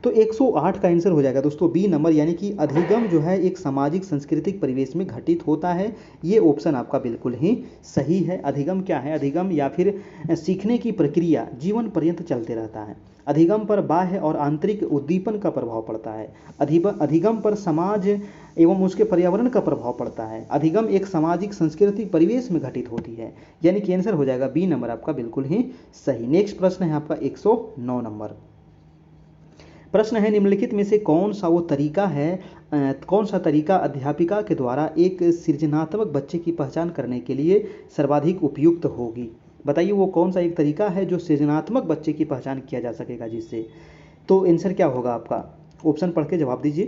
तो 108 का आंसर हो जाएगा दोस्तों बी नंबर, यानी कि अधिगम जो है एक सामाजिक सांस्कृतिक परिवेश में घटित होता है। ये ऑप्शन आपका बिल्कुल ही सही है। अधिगम क्या है? अधिगम या फिर सीखने की प्रक्रिया जीवन पर्यंत चलते रहता है। अधिगम पर बाह्य और आंतरिक उद्दीपन का प्रभाव पड़ता है। अधिगम पर समाज एवं उसके पर्यावरण का प्रभाव पड़ता है। अधिगम एक सामाजिक सांस्कृतिक परिवेश में घटित होती है, यानी कि आंसर हो जाएगा बी नंबर आपका बिल्कुल ही सही। नेक्स्ट प्रश्न है आपका 109 नंबर। प्रश्न है निम्नलिखित में से कौन सा तरीका अध्यापिका के द्वारा एक सृजनात्मक बच्चे की पहचान करने के लिए सर्वाधिक उपयुक्त होगी। बताइए वो कौन सा एक तरीका है जो सृजनात्मक बच्चे की पहचान किया जा सकेगा जिससे। तो आंसर क्या होगा आपका, ऑप्शन पढ़ के जवाब दीजिए।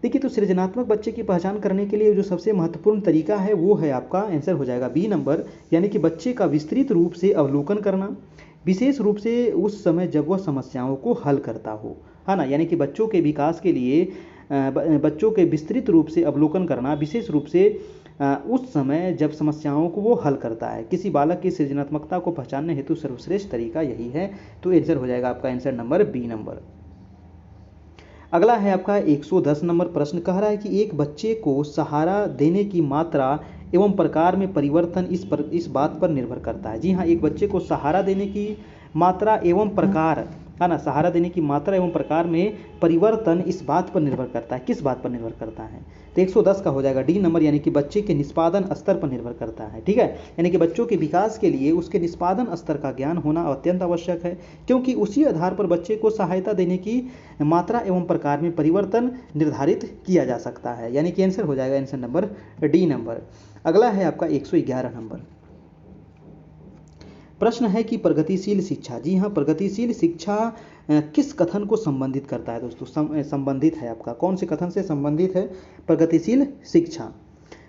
देखिए, तो सृजनात्मक बच्चे की पहचान करने के लिए जो सबसे महत्वपूर्ण तरीका है वो है आपका, आंसर हो जाएगा बी नंबर, यानी कि बच्चे का विस्तृत रूप से अवलोकन करना, विशेष रूप से उस समय जब वह समस्याओं को हल करता हो, है ना। यानी कि बच्चों के विकास के लिए बच्चों के विस्तृत रूप से अवलोकन करना, विशेष रूप से उस समय जब समस्याओं को वो हल करता है। किसी बालक की सृजनात्मकता को पहचानने हेतु सर्वश्रेष्ठ तरीका यही है। तो आंसर हो जाएगा आपका आंसर नंबर बी नंबर। अगला है आपका 110 नंबर प्रश्न कह रहा है कि एक बच्चे को सहारा देने की मात्रा एवं प्रकार में परिवर्तन इस बात पर निर्भर करता है। जी हाँ, एक बच्चे को सहारा देने की मात्रा एवं प्रकार है ना। सहारा देने की मात्रा एवं प्रकार में परिवर्तन इस बात पर निर्भर करता है, किस बात पर निर्भर करता है? तो 110 का हो जाएगा डी नंबर, यानी कि बच्चे के निष्पादन स्तर पर निर्भर करता है। ठीक है, यानी कि बच्चों के विकास के लिए उसके निष्पादन स्तर का ज्ञान होना अत्यंत आवश्यक है, क्योंकि उसी आधार पर बच्चे को सहायता देने की मात्रा एवं प्रकार में परिवर्तन निर्धारित किया जा सकता है। यानी कि आंसर हो जाएगा आंसर नंबर डी नंबर। अगला है आपका 111 नंबर। प्रश्न है कि प्रगतिशील शिक्षा, जी हाँ, प्रगतिशील शिक्षा किस कथन को संबंधित करता है दोस्तों? संबंधित है आपका, कौन से कथन से संबंधित है प्रगतिशील शिक्षा?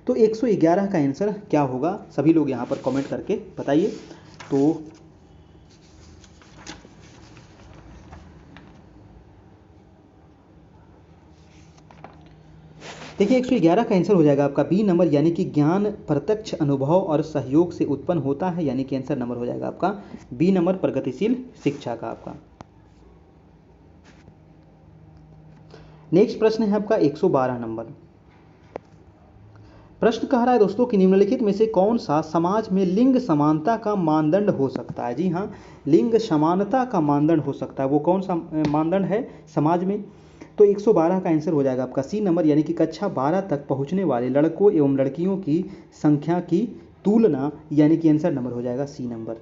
तो 111 का आंसर क्या होगा? सभी लोग यहाँ पर कमेंट करके बताइए। तो देखिए 111 का आंसर हो जाएगा आपका बी नंबर, यानी कि ज्ञान प्रत्यक्ष अनुभव और सहयोग से उत्पन्न होता है, यानी कि आंसर नंबर हो जाएगा आपका बी नंबर, प्रगतिशील शिक्षा का आपका। नेक्स्ट प्रश्न है आपका 112 नंबर। प्रश्न कह रहा है दोस्तों कि निम्नलिखित में से कौन सा समाज में लिंग समानता का मानदंड हो सकता है? जी हाँ, लिंग समानता का मानदंड हो सकता है, वो कौन सा मानदंड है समाज में? तो 112 का आंसर हो जाएगा आपका सी नंबर, यानी कि कक्षा 12 तक पहुंचने वाले लड़कों एवं लड़कियों की संख्या की तुलना, यानी कि आंसर नंबर हो जाएगा सी नंबर।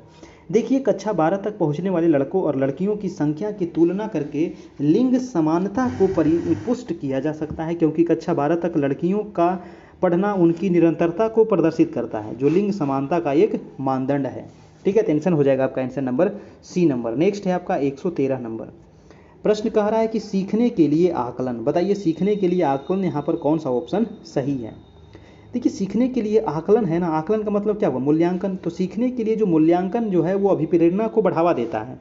देखिए कक्षा 12 तक पहुंचने वाले लड़कों और लड़कियों की संख्या की तुलना करके लिंग समानता को परिपुष्ट किया जा सकता है, क्योंकि कक्षा 12 तक लड़कियों का पढ़ना उनकी निरंतरता को प्रदर्शित करता है, जो लिंग समानता का एक मानदंड है। ठीक है, टेंशन हो जाएगा आपका answer number C number. Next है आपका 113 नंबर। प्रश्न कह रहा है कि सीखने के लिए आकलन, बताइए सीखने के लिए आकलन यहाँ पर कौन सा ऑप्शन सही है? देखिए सीखने के लिए आकलन है ना, आकलन का मतलब क्या हुआ? मूल्यांकन। तो सीखने के लिए जो मूल्यांकन जो है वो अभिप्रेरणा को बढ़ावा देता है।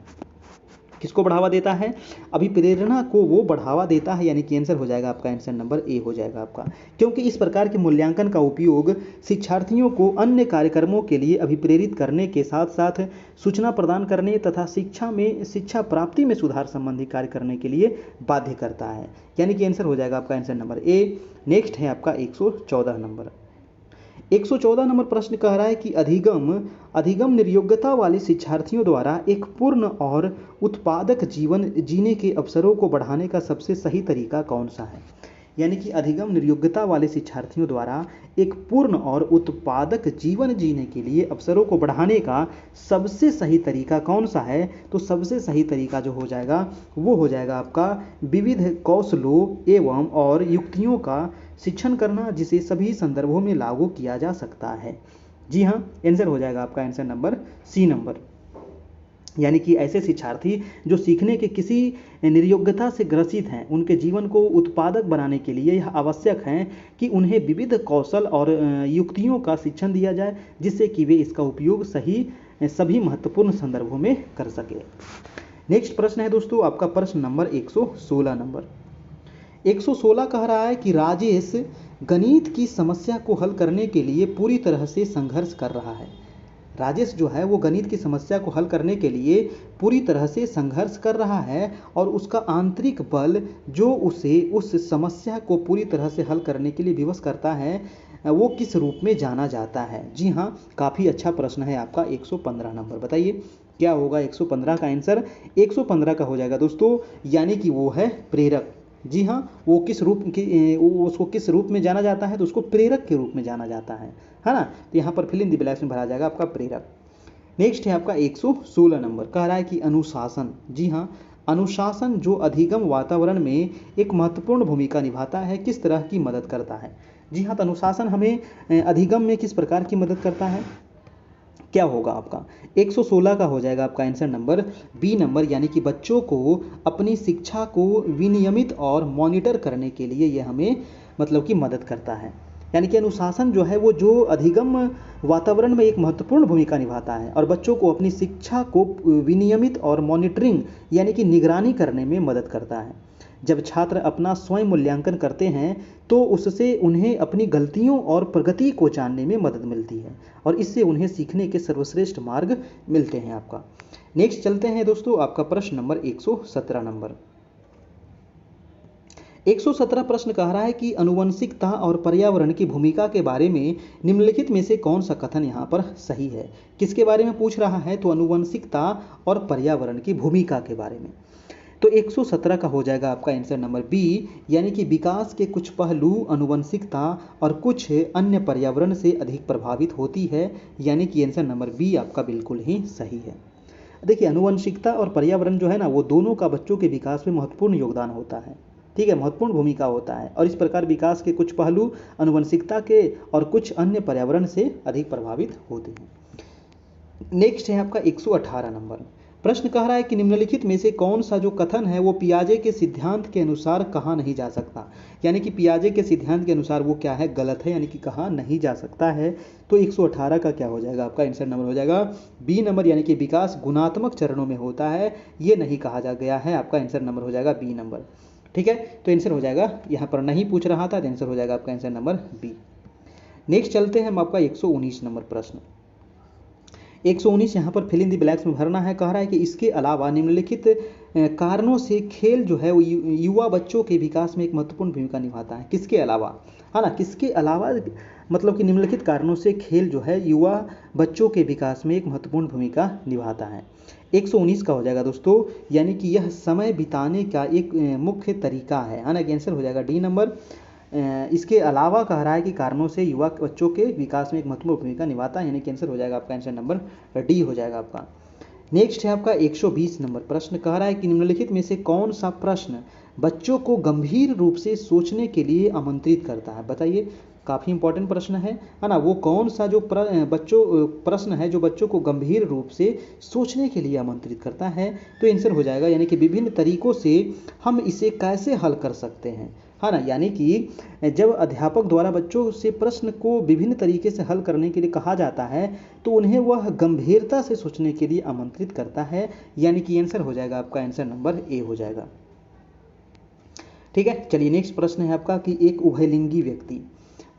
किसको बढ़ावा देता है? अभिप्रेरणा को वो बढ़ावा देता है, यानी कि आंसर हो जाएगा आपका आंसर नंबर ए हो जाएगा आपका, क्योंकि इस प्रकार के मूल्यांकन का उपयोग शिक्षार्थियों को अन्य कार्यक्रमों के लिए अभिप्रेरित करने के साथ साथ सूचना प्रदान करने तथा शिक्षा प्राप्ति में सुधार संबंधी कार्य करने के लिए बाध्य करता है, यानी कि आंसर हो जाएगा आपका आंसर नंबर ए। नेक्स्ट है आपका 114 नंबर। 114 नंबर प्रश्न कह रहा है कि अधिगम निर्योग्यता वाले शिक्षार्थियों द्वारा एक पूर्ण और उत्पादक जीवन जीने के अवसरों को बढ़ाने का सबसे सही तरीका कौन सा है? यानी कि अधिगम निर्योग्यता वाले शिक्षार्थियों द्वारा एक पूर्ण और उत्पादक जीवन जीने के लिए अवसरों को बढ़ाने का सबसे सही तरीका कौन सा है? तो सबसे सही तरीका जो हो जाएगा वो हो जाएगा आपका विविध कौशलों एवं और युक्तियों का शिक्षण करना, जिसे सभी संदर्भों में लागू किया जा सकता है। जी हाँ, आंसर हो जाएगा आपका आंसर नंबर सी नंबर, यानी कि ऐसे शिक्षार्थी जो सीखने के किसी निर्योग्यता से ग्रसित हैं, उनके जीवन को उत्पादक बनाने के लिए यह आवश्यक है कि उन्हें विविध कौशल और युक्तियों का शिक्षण दिया जाए, जिससे कि वे इसका उपयोग सभी महत्वपूर्ण संदर्भों में कर सके। नेक्स्ट प्रश्न है दोस्तों आपका प्रश्न नंबर 116 नंबर। 116 कह रहा है कि राजेश गणित की समस्या को हल करने के लिए पूरी तरह से संघर्ष कर रहा है। राजेश जो है वो गणित की समस्या को हल करने के लिए पूरी तरह से संघर्ष कर रहा है, और उसका आंतरिक बल जो उसे उस समस्या को पूरी तरह से हल करने के लिए विवश करता है, वो किस रूप में जाना जाता है? जी हाँ, काफ़ी अच्छा प्रश्न है आपका 115 नंबर। बताइए क्या होगा 115 का आंसर? 115 का हो जाएगा दोस्तों, यानी कि वो है प्रेरक। जी हाँ, वो उसको किस रूप में जाना जाता है? तो उसको प्रेरक के रूप में जाना जाता है ना। तो यहाँ पर फिल इन द ब्लैंक्स में भरा जाएगा आपका प्रेरक। नेक्स्ट है आपका 116 नंबर। कह रहा है कि अनुशासन, जी हाँ, अनुशासन जो अधिगम वातावरण में एक महत्वपूर्ण भूमिका निभाता है, किस तरह की मदद करता है? जी हाँ, तो अनुशासन हमें अधिगम में किस प्रकार की मदद करता है? क्या होगा आपका 116 का हो जाएगा आपका आंसर नंबर बी नंबर, यानी कि बच्चों को अपनी शिक्षा को विनियमित और मॉनिटर करने के लिए यह हमें मतलब कि मदद करता है। यानी कि अनुशासन जो है वो जो अधिगम वातावरण में एक महत्वपूर्ण भूमिका निभाता है और बच्चों को अपनी शिक्षा को विनियमित और मॉनिटरिंग यानी कि निगरानी करने में मदद करता है। जब छात्र अपना स्वयं मूल्यांकन करते हैं तो उससे उन्हें अपनी गलतियों और प्रगति को जानने में मदद मिलती है और इससे उन्हें सीखने के सर्वश्रेष्ठ मार्ग मिलते हैं आपका। नेक्स्ट चलते हैं दोस्तों आपका प्रश्न नंबर 117 नंबर। 117 प्रश्न कह रहा है कि आनुवंशिकता और पर्यावरण की भूमिका के बारे में निम्नलिखित में से कौन सा कथन यहाँ पर सही है? किसके बारे में पूछ रहा है? तो आनुवंशिकता और पर्यावरण की भूमिका के बारे में। तो 117 का हो जाएगा आपका आंसर नंबर बी, यानी कि विकास के कुछ पहलू आनुवंशिकता और कुछ अन्य पर्यावरण से अधिक प्रभावित होती है, यानी कि आंसर नंबर बी आपका बिल्कुल ही सही है। देखिए आनुवंशिकता और पर्यावरण जो है ना, वो दोनों का बच्चों के विकास में महत्वपूर्ण योगदान होता है, ठीक है, महत्वपूर्ण भूमिका होता है। और इस प्रकार विकास के कुछ पहलू आनुवंशिकता के और कुछ अन्य पर्यावरण से अधिक प्रभावित होते हैं। नेक्स्ट है आपका 118 नंबर प्रश्न। कह रहा है कि निम्नलिखित में से कौन सा जो कथन है वो पियाजे के सिद्धांत के अनुसार कहा नहीं जा सकता, यानी कि पियाजे के सिद्धांत के अनुसार वो क्या है, गलत है, यानी कि कहा नहीं जा सकता है। तो 118 का क्या हो जाएगा आपका आंसर नंबर हो जाएगा बी नंबर, यानी कि विकास गुणात्मक चरणों में होता है, ये नहीं कहा जा गया है, आपका आंसर नंबर हो जाएगा बी नंबर, ठीक है। तो आंसर हो जाएगा, यहाँ पर नहीं पूछ रहा था, तो आंसर हो जाएगा आपका आंसर नंबर बी। नेक्स्ट चलते हैं हम आपका 119 नंबर प्रश्न। 119 यहाँ पर फिल इन द ब्लैक्स में भरना है। कह रहा है कि इसके अलावा निम्नलिखित कारणों से खेल जो है वो युवा बच्चों के विकास में एक महत्वपूर्ण भूमिका निभाता है। किसके अलावा, है ना, किसके अलावा, मतलब कि निम्नलिखित कारणों से खेल जो है युवा बच्चों के विकास में एक महत्वपूर्ण भूमिका निभाता है। 119 का हो जाएगा दोस्तों, यानी कि यह समय बिताने का एक मुख्य तरीका है ना, आंसर हो जाएगा डी नंबर। इसके अलावा कह रहा है कि कारणों से युवा बच्चों के विकास में एक महत्वपूर्ण भूमिका निभाता है, यानी कि आंसर हो जाएगा आपका आंसर नंबर डी हो जाएगा आपका। नेक्स्ट है आपका 120 नंबर प्रश्न। कह रहा है कि निम्नलिखित में से कौन सा प्रश्न बच्चों को गंभीर रूप से सोचने के लिए आमंत्रित करता है, बताइए। काफ़ी इंपॉर्टेंट प्रश्न है ना, वो कौन सा जो प्रश्न है जो बच्चों को गंभीर रूप से सोचने के लिए आमंत्रित करता है। तो आंसर हो जाएगा, यानी कि विभिन्न तरीकों से हम इसे कैसे हल कर सकते हैं, है ना, यानी कि जब अध्यापक द्वारा बच्चों से प्रश्न को विभिन्न तरीके से हल करने के लिए कहा जाता है तो उन्हें वह गंभीरता से सोचने के लिए आमंत्रित करता है, यानी कि आंसर हो जाएगा आपका आंसर नंबर ए हो जाएगा, ठीक है। चलिए नेक्स्ट प्रश्न है आपका कि एक उभयलिंगी व्यक्ति,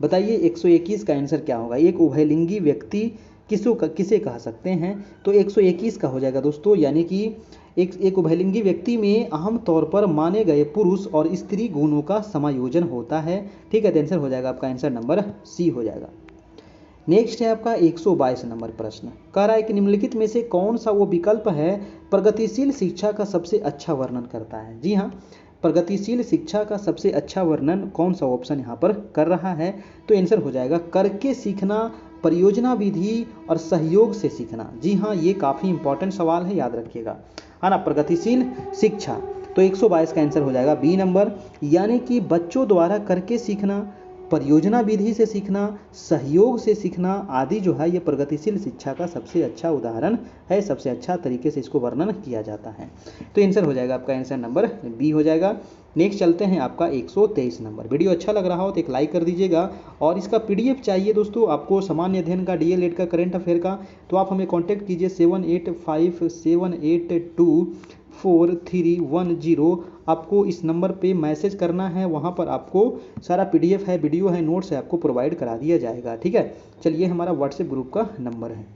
बताइए 121 का आंसर क्या होगा। एक उभयलिंगी व्यक्ति किसे कह सकते हैं, तो 121 का हो जाएगा दोस्तों, यानी कि एक उभयलिंगी व्यक्ति में आम तौर पर माने गए पुरुष और स्त्री गुणों का समायोजन होता है, ठीक है। तो आंसर हो जाएगा आपका आंसर नंबर सी हो जाएगा। नेक्स्ट है आपका 122 नंबर प्रश्न। कह रहा है कि निम्नलिखित में से कौन सा वो विकल्प है प्रगतिशील शिक्षा का सबसे अच्छा वर्णन करता है। जी हाँ, प्रगतिशील शिक्षा का सबसे अच्छा वर्णन कौन सा ऑप्शन यहाँ पर कर रहा है, तो आंसर हो जाएगा करके सीखना, परियोजना विधि और सहयोग से सीखना। जी हाँ, ये काफ़ी इंपॉर्टेंट सवाल है, याद रखिएगा, है ना, प्रगतिशील शिक्षा। तो 122 का आंसर हो जाएगा बी नंबर, यानी कि बच्चों द्वारा करके सीखना, परियोजना विधि से सीखना, सहयोग से सीखना आदि जो है ये प्रगतिशील शिक्षा का सबसे अच्छा उदाहरण है, सबसे अच्छा तरीके से इसको वर्णन किया जाता है। तो आंसर हो जाएगा आपका आंसर नंबर बी हो जाएगा। नेक्स्ट चलते हैं आपका 123 नंबर। वीडियो अच्छा लग रहा हो तो एक लाइक कर दीजिएगा, और इसका पीडीएफ चाहिए दोस्तों आपको सामान्य अध्ययन का, डीएलएड का, करंट अफेयर का, तो आप हमें कांटेक्ट कीजिए 7857824310। आपको इस नंबर पे मैसेज करना है, वहाँ पर आपको सारा पीडीएफ है, वीडियो है, नोट्स है, आपको प्रोवाइड करा दिया जाएगा, ठीक है। चलिए हमारा व्हाट्सएप ग्रुप का नंबर है।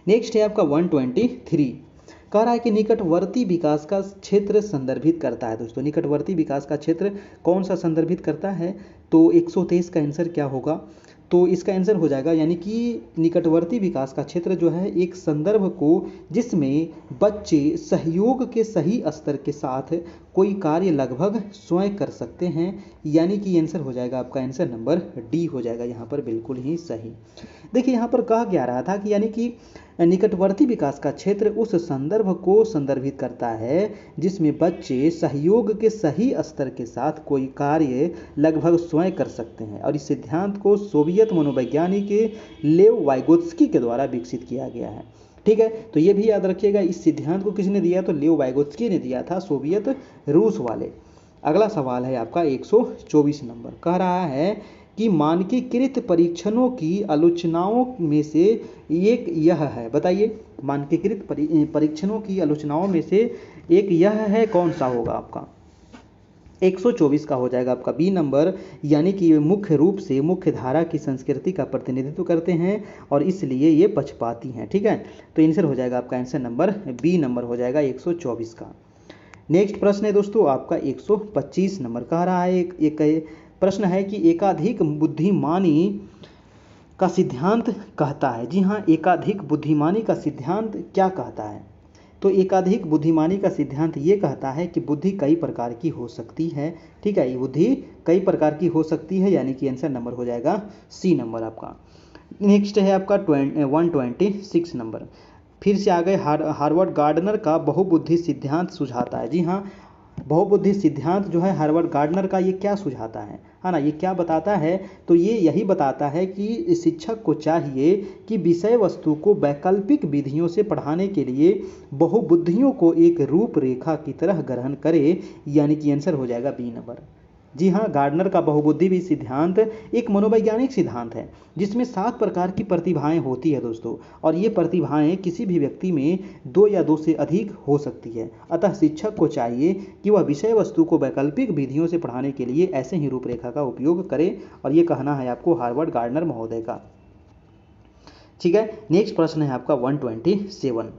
नेक्स्ट है आपका 123। कह रहा है कि निकटवर्ती विकास का क्षेत्र संदर्भित करता है। दोस्तों निकटवर्ती विकास का क्षेत्र कौन सा संदर्भित करता है, तो 123 का आंसर क्या होगा, तो इसका आंसर हो जाएगा, यानी कि निकटवर्ती विकास का क्षेत्र जो है एक संदर्भ को जिसमें बच्चे सहयोग के सही स्तर के साथ कोई कार्य लगभग स्वयं कर सकते हैं, यानी कि आंसर हो जाएगा आपका आंसर नंबर डी हो जाएगा यहाँ पर बिल्कुल ही सही। देखिए यहाँ पर कहा क्या रहा था कि यानी कि निकटवर्ती विकास का क्षेत्र उस संदर्भ को संदर्भित करता है जिसमें बच्चे सहयोग के सही स्तर के साथ कोई कार्य लगभग स्वयं कर सकते हैं, और इस सिद्धांत को सोवियत मनोवैज्ञानिक लेव वाइगोत्स्की के द्वारा विकसित किया गया है, ठीक है। तो ये भी याद रखिएगा, इस सिद्धांत को किसने दिया, तो लेव वाइगोत्स्की ने दिया था, सोवियत रूस वाले। अगला सवाल है आपका 124 नंबर। कह रहा है कि मानकीकृत परीक्षणों की आलोचनाओं में से एक यह है, बताइए मानकीकृत परीक्षणों की आलोचनाओं में से एक यह है, कौन सा होगा आपका। 124 का हो जाएगा आपका बी नंबर, यानी कि ये मुख्य रूप से मुख्य धारा की संस्कृति का प्रतिनिधित्व करते हैं और इसलिए ये पक्षपाती हैं, ठीक है। तो आंसर हो जाएगा आपका आंसर नंबर बी नंबर हो जाएगा 124 का। नेक्स्ट प्रश्न है दोस्तों आपका 125 नंबर। कह रहा है एक प्रश्न है कि एकाधिक बुद्धिमानी का सिद्धांत कहता है। जी हाँ, एकाधिक बुद्धिमानी का सिद्धांत क्या कहता है, तो एकाधिक बुद्धिमानी का सिद्धांत ये कहता है कि बुद्धि कई प्रकार की हो सकती है। ठीक है, ये बुद्धि कई प्रकार की हो सकती है, यानी कि आंसर नंबर हो जाएगा सी नंबर आपका। नेक्स्ट है आपका 126 नंबर। फिर से आ गए, हार्वर्ड गार्डनर का बहुबुद्धि सिद्धांत सुझाता है। जी हाँ, बहुबुद्धि सिद्धांत जो है हार्वर्ड गार्डनर का, ये क्या सुझाता है ना, ये क्या बताता है, तो ये यही बताता है कि शिक्षक को चाहिए कि विषय वस्तु को वैकल्पिक विधियों से पढ़ाने के लिए बहुबुद्धियों को एक रूपरेखा की तरह ग्रहण करे, यानी कि आंसर हो जाएगा बी नंबर। जी हाँ, गार्डनर का बहुबुद्धि भी सिद्धांत एक मनोवैज्ञानिक सिद्धांत है जिसमें 7 प्रकार की प्रतिभाएं होती है दोस्तों, और ये प्रतिभाएं किसी भी व्यक्ति में 2 या 2 से अधिक हो सकती है। अतः शिक्षक को चाहिए कि वह विषय वस्तु को वैकल्पिक विधियों से पढ़ाने के लिए ऐसे ही रूपरेखा का उपयोग करे, और ये कहना है आपको हार्वर्ड गार्डनर महोदय का। ठीक है, नेक्स्ट प्रश्न है आपका 127।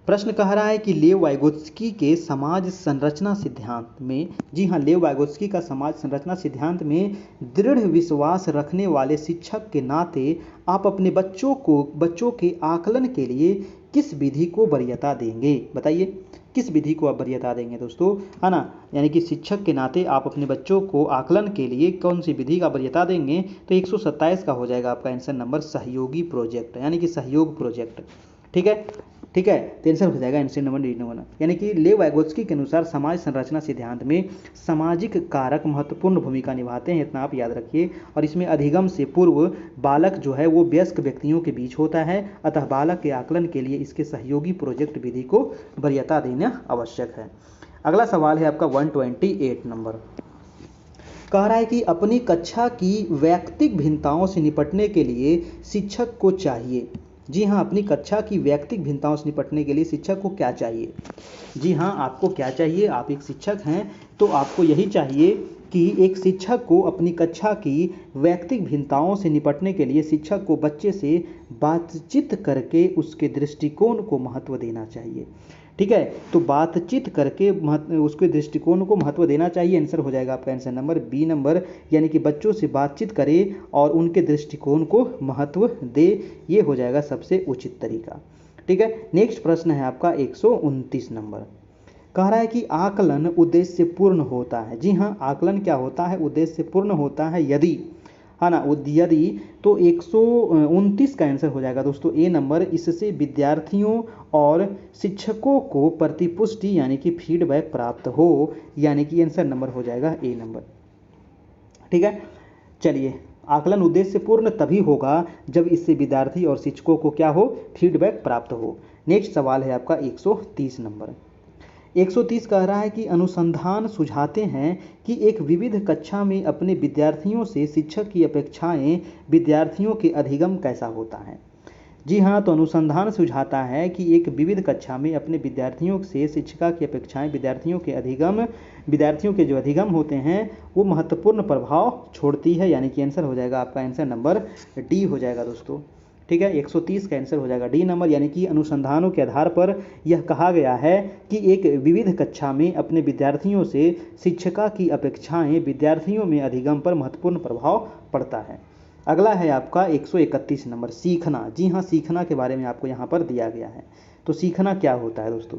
प्रश्न कह रहा है कि लेव वाइगोत्स्की के समाज संरचना सिद्धांत में, जी हाँ, लेव वाइगोत्स्की का समाज संरचना सिद्धांत में दृढ़ विश्वास रखने वाले शिक्षक के नाते आप अपने बच्चों के आकलन के लिए किस विधि को वरीयता देंगे? बताइए, किस विधि को आप वरीयता देंगे दोस्तों, है ना। यानी कि शिक्षक के नाते आप अपने बच्चों को आकलन के लिए कौन सी विधि का वरीयता देंगे? तो 127 का हो जाएगा आपका आंसर नंबर सहयोगी प्रोजेक्ट, यानी कि सहयोग प्रोजेक्ट। ठीक है, ठीक है, तो आंसर हो जाएगा आंसर नंबर डी नंबर। यानी कि लेव वाइगोत्स्की के अनुसार समाज संरचना सिद्धांत में सामाजिक कारक महत्वपूर्ण भूमिका निभाते हैं, इतना आप याद रखिए। और इसमें अधिगम से पूर्व बालक जो है वो वयस्क व्यक्तियों के बीच होता है, अतः बालक के आकलन के लिए इसके सहयोगी प्रोजेक्ट विधि को वरीयता देना आवश्यक है। अगला सवाल है आपका 128 नंबर। कह रहा है कि अपनी कक्षा की वैयक्तिक भिन्नताओं से निपटने के लिए शिक्षक को चाहिए। जी हाँ, अपनी कक्षा की वैयक्तिक भिन्नताओं से निपटने के लिए शिक्षक को क्या चाहिए? जी हाँ, आपको क्या चाहिए? आप एक शिक्षक हैं तो आपको यही चाहिए कि एक शिक्षक को अपनी कक्षा की वैयक्तिक भिन्नताओं से निपटने के लिए शिक्षक को बच्चे से बातचीत करके उसके दृष्टिकोण को महत्व देना चाहिए। ठीक है, तो बातचीत करके उसके दृष्टिकोण को महत्व देना चाहिए। आंसर हो जाएगा आपका आंसर नंबर बी नंबर, यानी कि बच्चों से बातचीत करे और उनके दृष्टिकोण को महत्व दे, ये हो जाएगा सबसे उचित तरीका। ठीक है, नेक्स्ट प्रश्न है आपका 129 नंबर। कह रहा है कि आकलन उद्देश्य पूर्ण होता है। जी हाँ, आकलन क्या होता है? उद्देश्य पूर्ण होता है यदि, है ना, यदि, तो 129 का आंसर हो जाएगा दोस्तों ए नंबर। इससे विद्यार्थियों और शिक्षकों को प्रतिपुष्टि यानी कि फीडबैक प्राप्त हो, यानी कि आंसर नंबर हो जाएगा ए नंबर। ठीक है, चलिए, आकलन उद्देश्य पूर्ण तभी होगा जब इससे विद्यार्थी और शिक्षकों को क्या हो? फीडबैक प्राप्त हो। नेक्स्ट सवाल है आपका 130 नंबर। 130 कह रहा है कि अनुसंधान सुझाते हैं कि एक विविध कक्षा में अपने विद्यार्थियों से शिक्षक की अपेक्षाएं विद्यार्थियों के अधिगम कैसा होता है? जी हाँ, तो अनुसंधान सुझाता है कि एक विविध कक्षा में अपने विद्यार्थियों से शिक्षिका की अपेक्षाएं विद्यार्थियों के जो अधिगम होते हैं वो महत्वपूर्ण प्रभाव छोड़ती है, यानी कि आंसर हो जाएगा आपका आंसर नंबर डी हो जाएगा दोस्तों। ठीक है, 130 का आंसर हो जाएगा डी नंबर, यानी कि अनुसंधानों के आधार पर यह कहा गया है कि एक विविध कक्षा में अपने विद्यार्थियों से शिक्षिका की अपेक्षाएं विद्यार्थियों में अधिगम पर महत्वपूर्ण प्रभाव पड़ता है। अगला है आपका 131 नंबर, सीखना। जी हाँ, सीखना के बारे में आपको यहाँ पर दिया गया है। तो सीखना क्या होता है दोस्तों?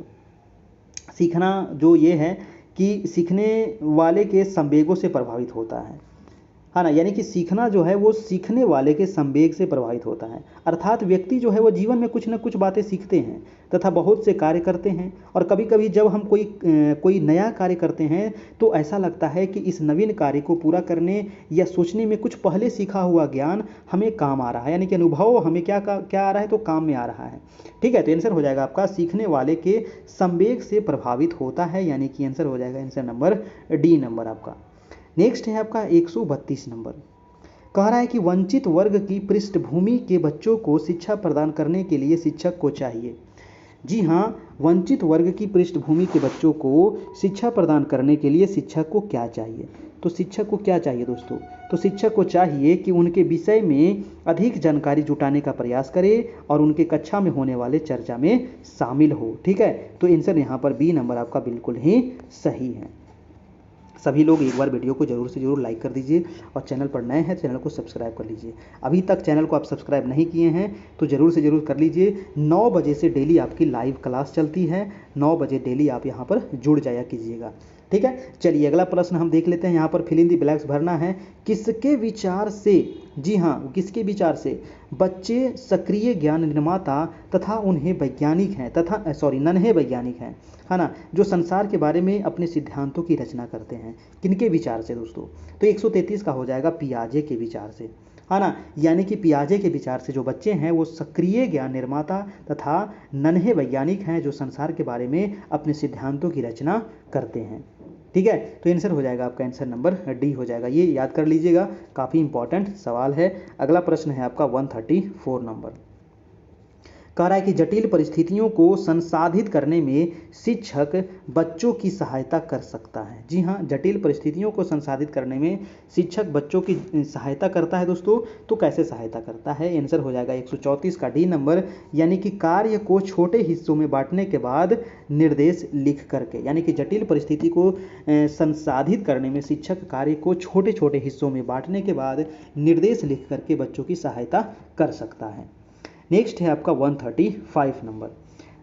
सीखना जो ये है कि सीखने वाले के संवेगों से प्रभावित होता है ना, यानी कि सीखना जो है वो सीखने वाले के संवेग से प्रभावित होता है। अर्थात व्यक्ति जो है वो जीवन में कुछ न कुछ बातें सीखते हैं तथा बहुत से कार्य करते हैं, और कभी कभी जब हम कोई नया कार्य करते हैं तो ऐसा लगता है कि इस नवीन कार्य को पूरा करने या सोचने में कुछ पहले सीखा हुआ ज्ञान हमें काम आ रहा है, यानी कि अनुभव हमें क्या आ रहा है? तो काम में आ रहा है। ठीक है, तो आंसर हो जाएगा आपका सीखने वाले के संवेग से प्रभावित होता है, यानी कि आंसर हो जाएगा आंसर नंबर डी नंबर आपका। नेक्स्ट है आपका 132 नंबर। कह रहा है कि वंचित वर्ग की पृष्ठभूमि के बच्चों को शिक्षा प्रदान करने के लिए शिक्षक को चाहिए। जी हाँ, वंचित वर्ग की पृष्ठभूमि के बच्चों को शिक्षा प्रदान करने के लिए शिक्षक को क्या चाहिए? तो शिक्षक को क्या चाहिए दोस्तों? तो शिक्षक को चाहिए कि उनके विषय में अधिक जानकारी जुटाने का प्रयास करे और उनके कक्षा में होने वाले चर्चा में शामिल हो। ठीक है, तो आंसर यहाँ पर बी नंबर आपका बिल्कुल ही सही है। सभी लोग एक बार वीडियो को जरूर से जरूर लाइक कर दीजिए और चैनल पर नए हैं चैनल को सब्सक्राइब कर लीजिए। अभी तक चैनल को आप सब्सक्राइब नहीं किए हैं तो ज़रूर से ज़रूर कर लीजिए। 9 बजे से डेली आपकी लाइव क्लास चलती है, 9 बजे डेली आप यहाँ पर जुड़ जाया कीजिएगा, ठीक है। चलिए अगला प्रश्न हम देख लेते हैं। यहाँ पर फिल इन द ब्लैंक्स भरना है। किसके विचार से, जी हाँ, किसके विचार से बच्चे सक्रिय ज्ञान निर्माता तथा उन्हें वैज्ञानिक हैं तथा नन्हे वैज्ञानिक हैं, है ना, जो संसार के बारे में अपने सिद्धांतों की रचना करते हैं। किनके विचार से दोस्तों? तो 133 का हो जाएगा पियाजे के विचार से, है ना। यानी कि पियाजे के विचार से जो बच्चे हैं वो सक्रिय ज्ञान निर्माता तथा नन्हे वैज्ञानिक हैं जो संसार के बारे में अपने सिद्धांतों की रचना करते हैं, ठीक है। तो आंसर हो जाएगा आपका आंसर नंबर डी हो जाएगा। ये याद कर लीजिएगा, काफ़ी इंपॉर्टेंट सवाल है। अगला प्रश्न है आपका 134 नंबर। कह रहा है कि जटिल परिस्थितियों को संसाधित करने में शिक्षक बच्चों की सहायता कर सकता है। जी हाँ, जटिल परिस्थितियों को संसाधित करने में शिक्षक बच्चों की सहायता करता है दोस्तों। तो कैसे सहायता करता है? आंसर हो जाएगा 134 का डी नंबर, यानी कि कार्य को छोटे हिस्सों में बांटने के बाद निर्देश लिख करके। यानी कि जटिल परिस्थिति को संसाधित करने में शिक्षक कार्य को छोटे छोटे हिस्सों में बांटने के बाद निर्देश लिख करके बच्चों की सहायता कर सकता है। नेक्स्ट है आपका 135 नंबर।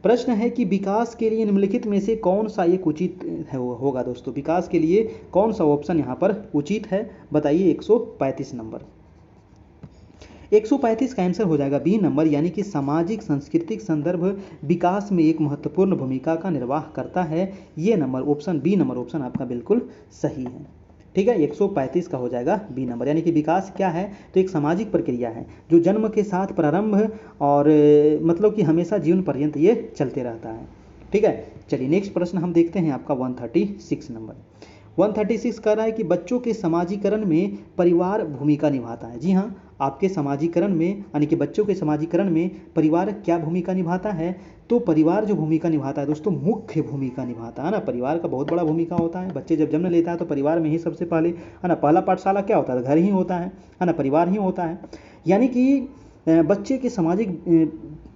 प्रश्न है कि विकास के लिए निम्नलिखित में से कौन सा एक उचित होगा दोस्तों? विकास के लिए कौन सा ऑप्शन यहाँ पर उचित है? बताइए। 135 नंबर। 135 का आंसर हो जाएगा बी नंबर, यानी कि सामाजिक सांस्कृतिक संदर्भ विकास में एक महत्वपूर्ण भूमिका का निर्वाह करता है। ये number option B number option आपका बिल्कुल सही है, ठीक है। 135 का हो जाएगा बी नंबर, यानी कि विकास क्या है? तो एक सामाजिक प्रक्रिया है जो जन्म के साथ प्रारंभ और मतलब कि हमेशा जीवन पर्यंत ये चलते रहता है, ठीक है। चलिए नेक्स्ट प्रश्न हम देखते हैं आपका 136 नंबर। 136 कह रहा है कि बच्चों के समाजीकरण में परिवार भूमिका निभाता है। जी हाँ, आपके समाजीकरण में यानी कि बच्चों के समाजीकरण में परिवार क्या भूमिका निभाता है? तो परिवार जो भूमिका निभाता है दोस्तों, मुख्य भूमिका निभाता है ना। परिवार का बहुत बड़ा भूमिका होता है। बच्चे जब जन्म लेता है तो परिवार में ही सबसे पहले, है ना, पहला पाठशाला क्या होता है? घर ही होता है ना, परिवार ही होता है। यानी कि बच्चे के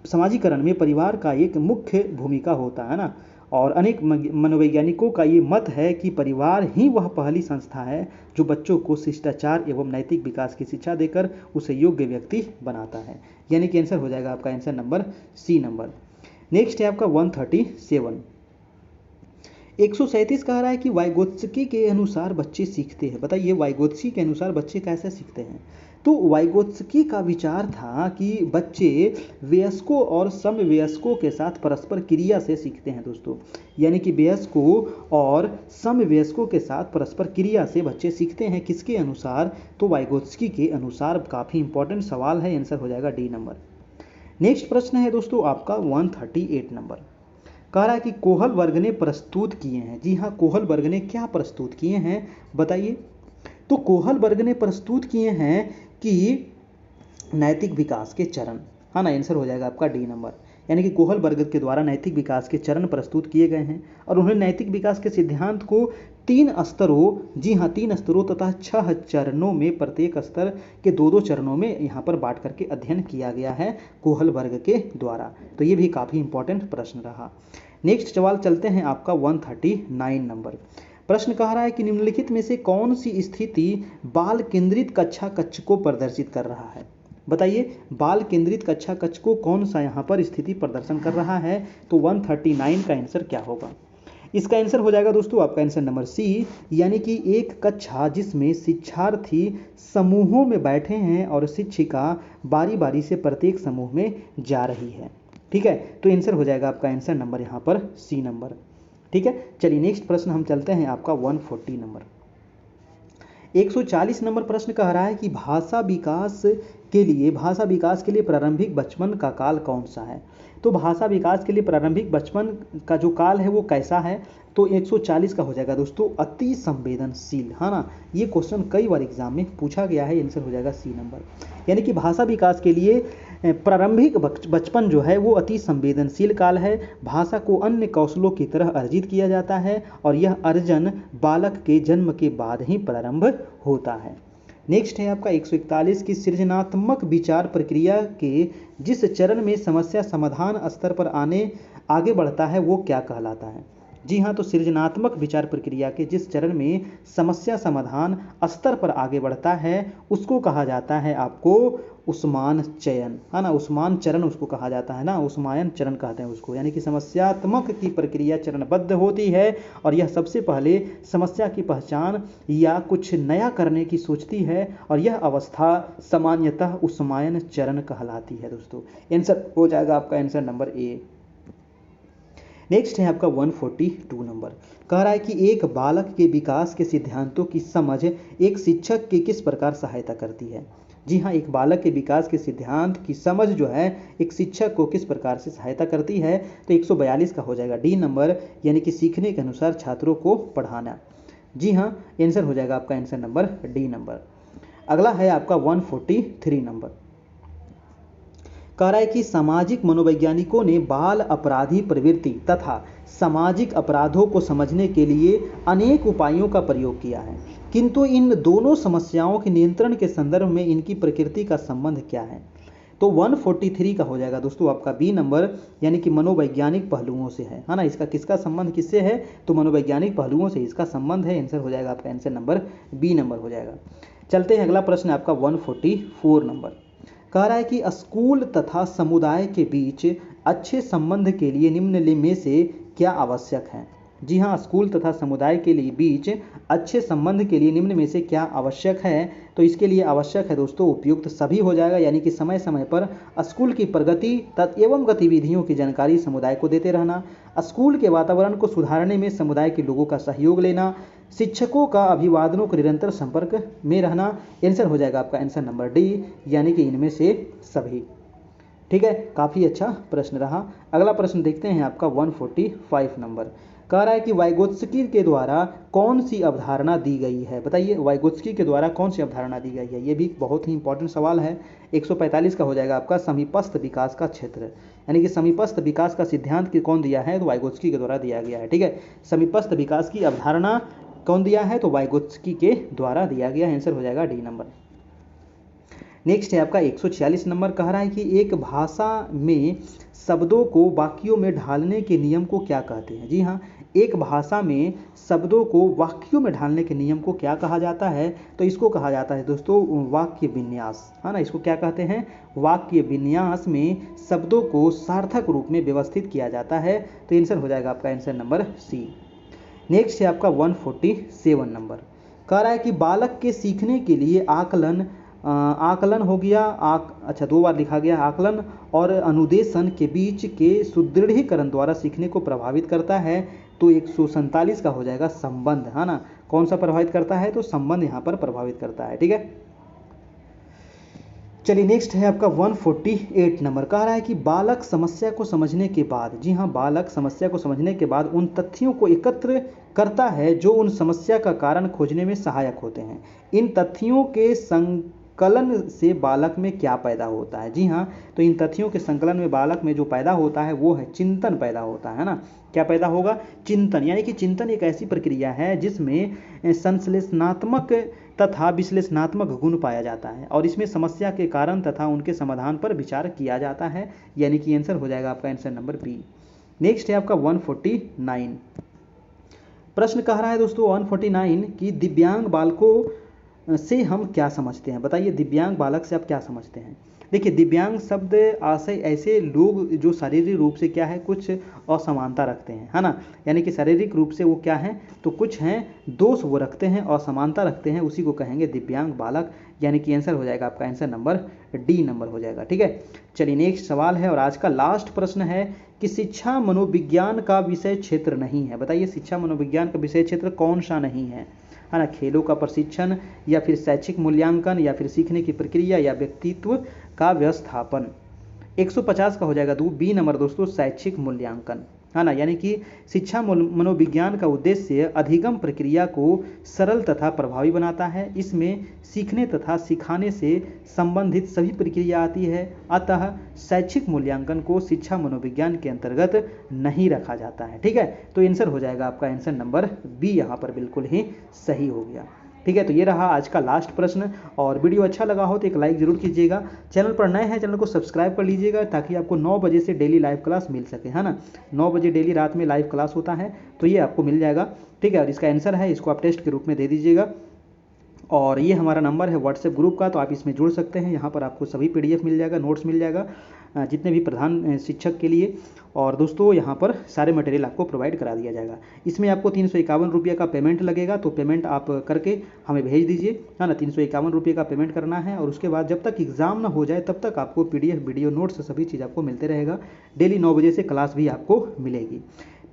समाजीकरण में परिवार का एक मुख्य भूमिका होता है ना। और अनेक मनोवैज्ञानिकों का ये मत है कि परिवार ही वह पहली संस्था है जो बच्चों को शिष्टाचार एवं नैतिक विकास की शिक्षा देकर उसे योग्य व्यक्ति बनाता है। यानी कि आंसर हो जाएगा आपका answer number C number. Next है आपका 137। 137 कह रहा है कि वाइगोत्स्की के अनुसार बच्चे सीखते हैं। बताइए वाइगोत्स्की के अनुसार बच्चे कैसे सीखते हैं? तो वाइगोत्स्की का विचार था कि बच्चे वयस्कों और समवयस्कों के साथ परस्पर क्रिया से सीखते हैं दोस्तों। यानी कि वयस्कों और समवयस्कों के साथ परस्पर क्रिया से बच्चे सीखते हैं। किसके अनुसार? तो वाइगोत्स्की के अनुसार। काफ़ी इंपॉर्टेंट सवाल है, आंसर हो जाएगा डी नंबर। नेक्स्ट प्रश्न है दोस्तों आपका 138 नंबर। कह रहा है कि कोहल वर्ग ने प्रस्तुत किए हैं। जी हाँ, कोहल वर्ग ने क्या प्रस्तुत किए हैं? बताइए। तो कोहल वर्ग ने प्रस्तुत किए हैं कि नैतिक विकास के चरण, हाँ ना, आंसर हो जाएगा आपका डी नंबर। यानी कि कोहल वर्ग के द्वारा नैतिक विकास के चरण प्रस्तुत किए गए हैं और उन्होंने नैतिक विकास के सिद्धांत को 3 स्तरों, जी हाँ 3 स्तरों तथा 6 चरणों में, प्रत्येक स्तर के 2-2 चरणों में यहाँ पर बांट करके अध्ययन किया गया है कोहल वर्ग के द्वारा। तो ये भी काफ़ी इंपॉर्टेंट प्रश्न रहा। नेक्स्ट सवाल चलते हैं आपका 139 नंबर। प्रश्न कह रहा है कि निम्नलिखित में से कौन सी स्थिति बाल केंद्रित कक्षा कक्ष को प्रदर्शित कर रहा है? बताइए, बाल केंद्रित कक्षा कक्ष को कौन सा यहाँ पर स्थिति प्रदर्शन कर रहा है? तो 139 का आंसर क्या होगा? इसका आंसर हो जाएगा दोस्तों आपका आंसर नंबर सी, यानी कि एक कक्षा जिसमें शिक्षार्थी समूहों में बैठे हैं और शिक्षिका बारी बारी से प्रत्येक समूह में जा रही है, ठीक है। तो आंसर हो जाएगा आपका आंसर नंबर यहाँ पर सी नंबर, ठीक है। चलिए नेक्स्ट प्रश्न हम चलते हैं आपका 140 नंबर। 140 नंबर प्रश्न कह रहा है कि भाषा विकास के लिए प्रारंभिक बचपन का काल कौन सा है? तो भाषा विकास के लिए प्रारंभिक बचपन का जो काल है वो कैसा है? तो 140 का हो जाएगा दोस्तों अति संवेदनशील, है ना। ये क्वेश्चन कई बार एग्जाम में पूछा गया है, आंसर हो जाएगा सी नंबर। यानी कि भाषा विकास के लिए प्रारंभिक बचपन जो है वो अति संवेदनशील काल है। भाषा को अन्य कौशलों की तरह अर्जित किया जाता है और यह अर्जन बालक के जन्म के बाद ही प्रारंभ होता है। नेक्स्ट है आपका 141 की सृजनात्मक विचार प्रक्रिया के जिस चरण में समस्या समाधान स्तर पर आगे बढ़ता है वो क्या कहलाता है? जी हाँ, तो सृजनात्मक विचार प्रक्रिया के जिस चरण में समस्या समाधान स्तर पर आगे बढ़ता है उसको कहा जाता है आपको उस्मान चयन, है ना, उस्मान चरण उसको कहा जाता है ना, उस्मायन चरण कहते हैं उसको। यानी कि समस्यात्मक की प्रक्रिया चरणबद्ध होती है और यह सबसे पहले समस्या की पहचान या कुछ नया करने की सोचती है और यह अवस्था सामान्यतः उस्मायन चरण कहलाती है दोस्तों। आंसर हो जाएगा आपका आंसर नंबर ए। नेक्स्ट है आपका 142 नंबर। कह रहा है कि एक बालक के विकास के सिद्धांतों की समझ एक शिक्षक की किस प्रकार सहायता करती है। जी हाँ, एक बालक के विकास के सिद्धांत की समझ जो है एक शिक्षक को किस प्रकार से सहायता करती है, तो 142 का हो जाएगा डी नंबर, यानी कि सीखने के अनुसार छात्रों को पढ़ाना। जी हाँ, आंसर हो जाएगा आपका आंसर नंबर डी नंबर। अगला है आपका 143 नंबर। कह रहा है कि सामाजिक मनोवैज्ञानिकों ने बाल अपराधी प्रवृत्ति तथा सामाजिक अपराधों को समझने के लिए अनेक उपायों का प्रयोग किया है, किंतु इन दोनों समस्याओं के नियंत्रण के संदर्भ में इनकी प्रकृति का संबंध क्या है। तो 143 का हो जाएगा दोस्तों आपका बी नंबर, यानी कि मनोवैज्ञानिक पहलुओं से है ना। इसका किसका संबंध किससे है, तो मनोवैज्ञानिक पहलुओं से इसका संबंध है। आंसर हो जाएगा आपका आंसर नंबर बी नंबर हो जाएगा। चलते हैं, अगला प्रश्न आपका 144 नंबर। कह रहा है कि स्कूल तथा समुदाय के बीच अच्छे संबंध के लिए निम्न में से क्या आवश्यक है। जी हाँ, स्कूल तथा समुदाय के लिए बीच अच्छे संबंध के लिए निम्न में से क्या आवश्यक है, तो इसके लिए आवश्यक है दोस्तों उपयुक्त सभी हो जाएगा। यानी कि समय समय पर स्कूल की प्रगति एवं गतिविधियों की जानकारी समुदाय को देते रहना, स्कूल के वातावरण को सुधारने में समुदाय के लोगों का सहयोग लेना, शिक्षकों का अभिवादनों के निरंतर संपर्क में रहना। आंसर हो जाएगा आपका आंसर नंबर डी, यानी कि इनमें से सभी। ठीक है, काफ़ी अच्छा प्रश्न रहा। अगला प्रश्न देखते हैं आपका 145 नंबर। कह रहा है कि वाइगोत्स्की के द्वारा कौन सी अवधारणा दी गई है। बताइए, वाइगोत्स्की के द्वारा कौन सी अवधारणा दी गई है, ये भी बहुत ही इंपॉर्टेंट सवाल है। 145 का हो जाएगा आपका समीपस्थ विकास का क्षेत्र, यानी कि समीपस्थ विकास का सिद्धांत की कौन दिया है, तो वाइगोत्स्की के द्वारा दिया गया है। ठीक है, समीपस्थ विकास की अवधारणा कौन दिया है, तो वाइगोत्स्की के द्वारा दिया गया। आंसर हो जाएगा डी नंबर। नेक्स्ट है आपका 146 नंबर। कह रहा है कि एक भाषा में शब्दों को वाक्यों में ढालने के नियम को क्या कहते हैं। जी हाँ, एक भाषा में शब्दों को वाक्यों में ढालने के नियम को क्या कहा जाता है, तो इसको कहा जाता है दोस्तों वाक्य विन्यास, है ना। इसको क्या कहते हैं, वाक्य विन्यास में शब्दों को सार्थक रूप में व्यवस्थित किया जाता है। तो आंसर हो जाएगा आपका आंसर नंबर सी। नेक्स्ट है आपका 147 नंबर। कह रहा है कि बालक के सीखने के लिए आकलन हो गया, अच्छा 2 बार लिखा गया, आकलन और अनुदेशन के बीच के सुदृढ़ीकरण द्वारा सीखने को प्रभावित करता है। तो 147 का हो जाएगा संबंध, है ना। कौन सा प्रभावित करता है, तो संबंध यहाँ पर प्रभावित करता है। ठीक है, चलिए नेक्स्ट है आपका 148 नंबर। कह रहा है कि बालक समस्या को समझने के बाद, जी हाँ, बालक समस्या को समझने के बाद उन तथ्यों को एकत्र करता है जो उन समस्या का कारण खोजने में सहायक होते हैं। इन तथ्यों के संकलन से बालक में क्या पैदा होता है। जी हाँ, तो इन तथ्यों के संकलन में बालक में जो पैदा होता है वो है चिंतन पैदा होता है ना। क्या पैदा होगा, चिंतन। यानी कि चिंतन एक ऐसी प्रक्रिया है जिसमें संश्लेषणात्मक तथा विश्लेषणात्मक गुण पाया जाता है और इसमें समस्या के कारण तथा उनके समाधान पर विचार किया जाता है। यानी कि आंसर हो जाएगा आपका आंसर नंबर बी। नेक्स्ट है आपका 149। प्रश्न कह रहा है दोस्तों 149 कि दिव्यांग बालकों से हम क्या समझते हैं। बताइए, दिव्यांग बालक से आप क्या समझते हैं। देखिए, दिव्यांग शब्द आशय ऐसे लोग जो शारीरिक रूप से क्या है, कुछ असमानता रखते हैं, है ना। यानी कि शारीरिक रूप से वो क्या हैं, तो कुछ हैं दोष वो रखते हैं, असमानता रखते हैं, उसी को कहेंगे दिव्यांग बालक। यानी कि आंसर हो जाएगा आपका आंसर नंबर डी नंबर हो जाएगा। ठीक है, चलिए नेक्स्ट सवाल है और आज का लास्ट प्रश्न है कि शिक्षा मनोविज्ञान का विषय क्षेत्र नहीं है। बताइए, शिक्षा मनोविज्ञान का विषय क्षेत्र कौन सा नहीं है ना। खेलों का प्रशिक्षण, या फिर शैक्षिक मूल्यांकन, या फिर सीखने की प्रक्रिया, या व्यक्तित्व का व्यवस्थापन। 150 का हो जाएगा बी नंबर दोस्तों, शैक्षिक मूल्यांकन, है ना। यानी कि शिक्षा मनोविज्ञान का उद्देश्य अधिगम प्रक्रिया को सरल तथा प्रभावी बनाता है। इसमें सीखने तथा सिखाने से संबंधित सभी प्रक्रिया आती है, अतः शैक्षिक मूल्यांकन को शिक्षा मनोविज्ञान के अंतर्गत नहीं रखा जाता है। ठीक है, तो आंसर हो जाएगा आपका आंसर नंबर बी, यहाँ पर बिल्कुल ही सही हो गया। ठीक है, तो ये रहा आज का लास्ट प्रश्न। और वीडियो अच्छा लगा हो तो एक लाइक जरूर कीजिएगा। चैनल पर नए हैं, चैनल को सब्सक्राइब कर लीजिएगा ताकि आपको 9 बजे से डेली लाइव क्लास मिल सके, है ना। 9 बजे डेली रात में लाइव क्लास होता है, तो ये आपको मिल जाएगा। ठीक है, और इसका आंसर है, इसको आप टेस्ट के रूप में दे दीजिएगा। और ये हमारा नंबर है व्हाट्सएप ग्रुप का, तो आप इसमें जुड़ सकते हैं। यहाँ पर आपको सभी PDF मिल जाएगा, नोट्स मिल जाएगा जितने भी प्रधान शिक्षक के लिए। और दोस्तों यहाँ पर सारे मटेरियल आपको प्रोवाइड करा दिया जाएगा। इसमें आपको 351 रुपये का पेमेंट लगेगा, तो पेमेंट आप करके हमें भेज दीजिए, है ना। 351 रुपये का पेमेंट करना है, और उसके बाद जब तक एग्ज़ाम ना हो जाए तब तक आपको PDF वीडियो नोट्स सभी चीज़ आपको मिलते रहेगा। डेली 9 बजे से क्लास भी आपको मिलेगी।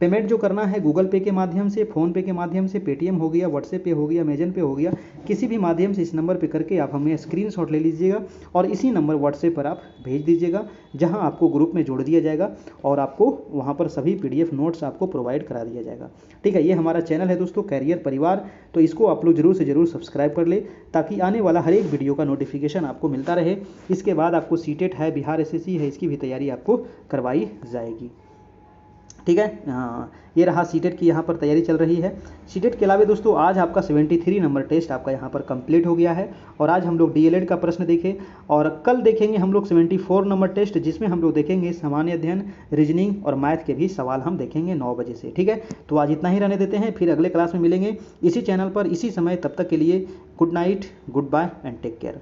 पेमेंट जो करना है गूगल पे के माध्यम से, फ़ोनपे के माध्यम से, पेटीएम हो गया, व्हाट्सएप पे हो गया, अमेजन पे हो गया, किसी भी माध्यम से इस नंबर पे करके आप हमें स्क्रीनशॉट ले लीजिएगा और इसी नंबर व्हाट्सएप पर आप भेज दीजिएगा, जहां आपको ग्रुप में जोड़ दिया जाएगा और आपको वहां पर सभी PDF नोट्स आपको प्रोवाइड करा दिया जाएगा। ठीक है, ये हमारा चैनल है दोस्तों, कैरियर परिवार, तो इसको आप लोग जरूर से जरूर सब्सक्राइब कर ले ताकि आने वाला हर एक वीडियो का नोटिफिकेशन आपको मिलता रहे। इसके बाद आपको सीटेट है, बिहार SSC है, इसकी भी तैयारी आपको करवाई जाएगी। ठीक है, हाँ, ये रहा सीटेट की यहाँ पर तैयारी चल रही है। सीटेट के अलावा दोस्तों आज आपका 73 नंबर टेस्ट आपका यहाँ पर कंप्लीट हो गया है, और आज हम लोग DLED का प्रश्न देखे, और कल देखेंगे हम लोग 74 नंबर टेस्ट, जिसमें हम लोग देखेंगे सामान्य अध्ययन, रीजनिंग और मैथ के भी सवाल हम देखेंगे 9 बजे से। ठीक है, तो आज इतना ही रहने देते हैं, फिर अगले क्लास में मिलेंगे इसी चैनल पर इसी समय। तब तक के लिए good night, goodbye and take care.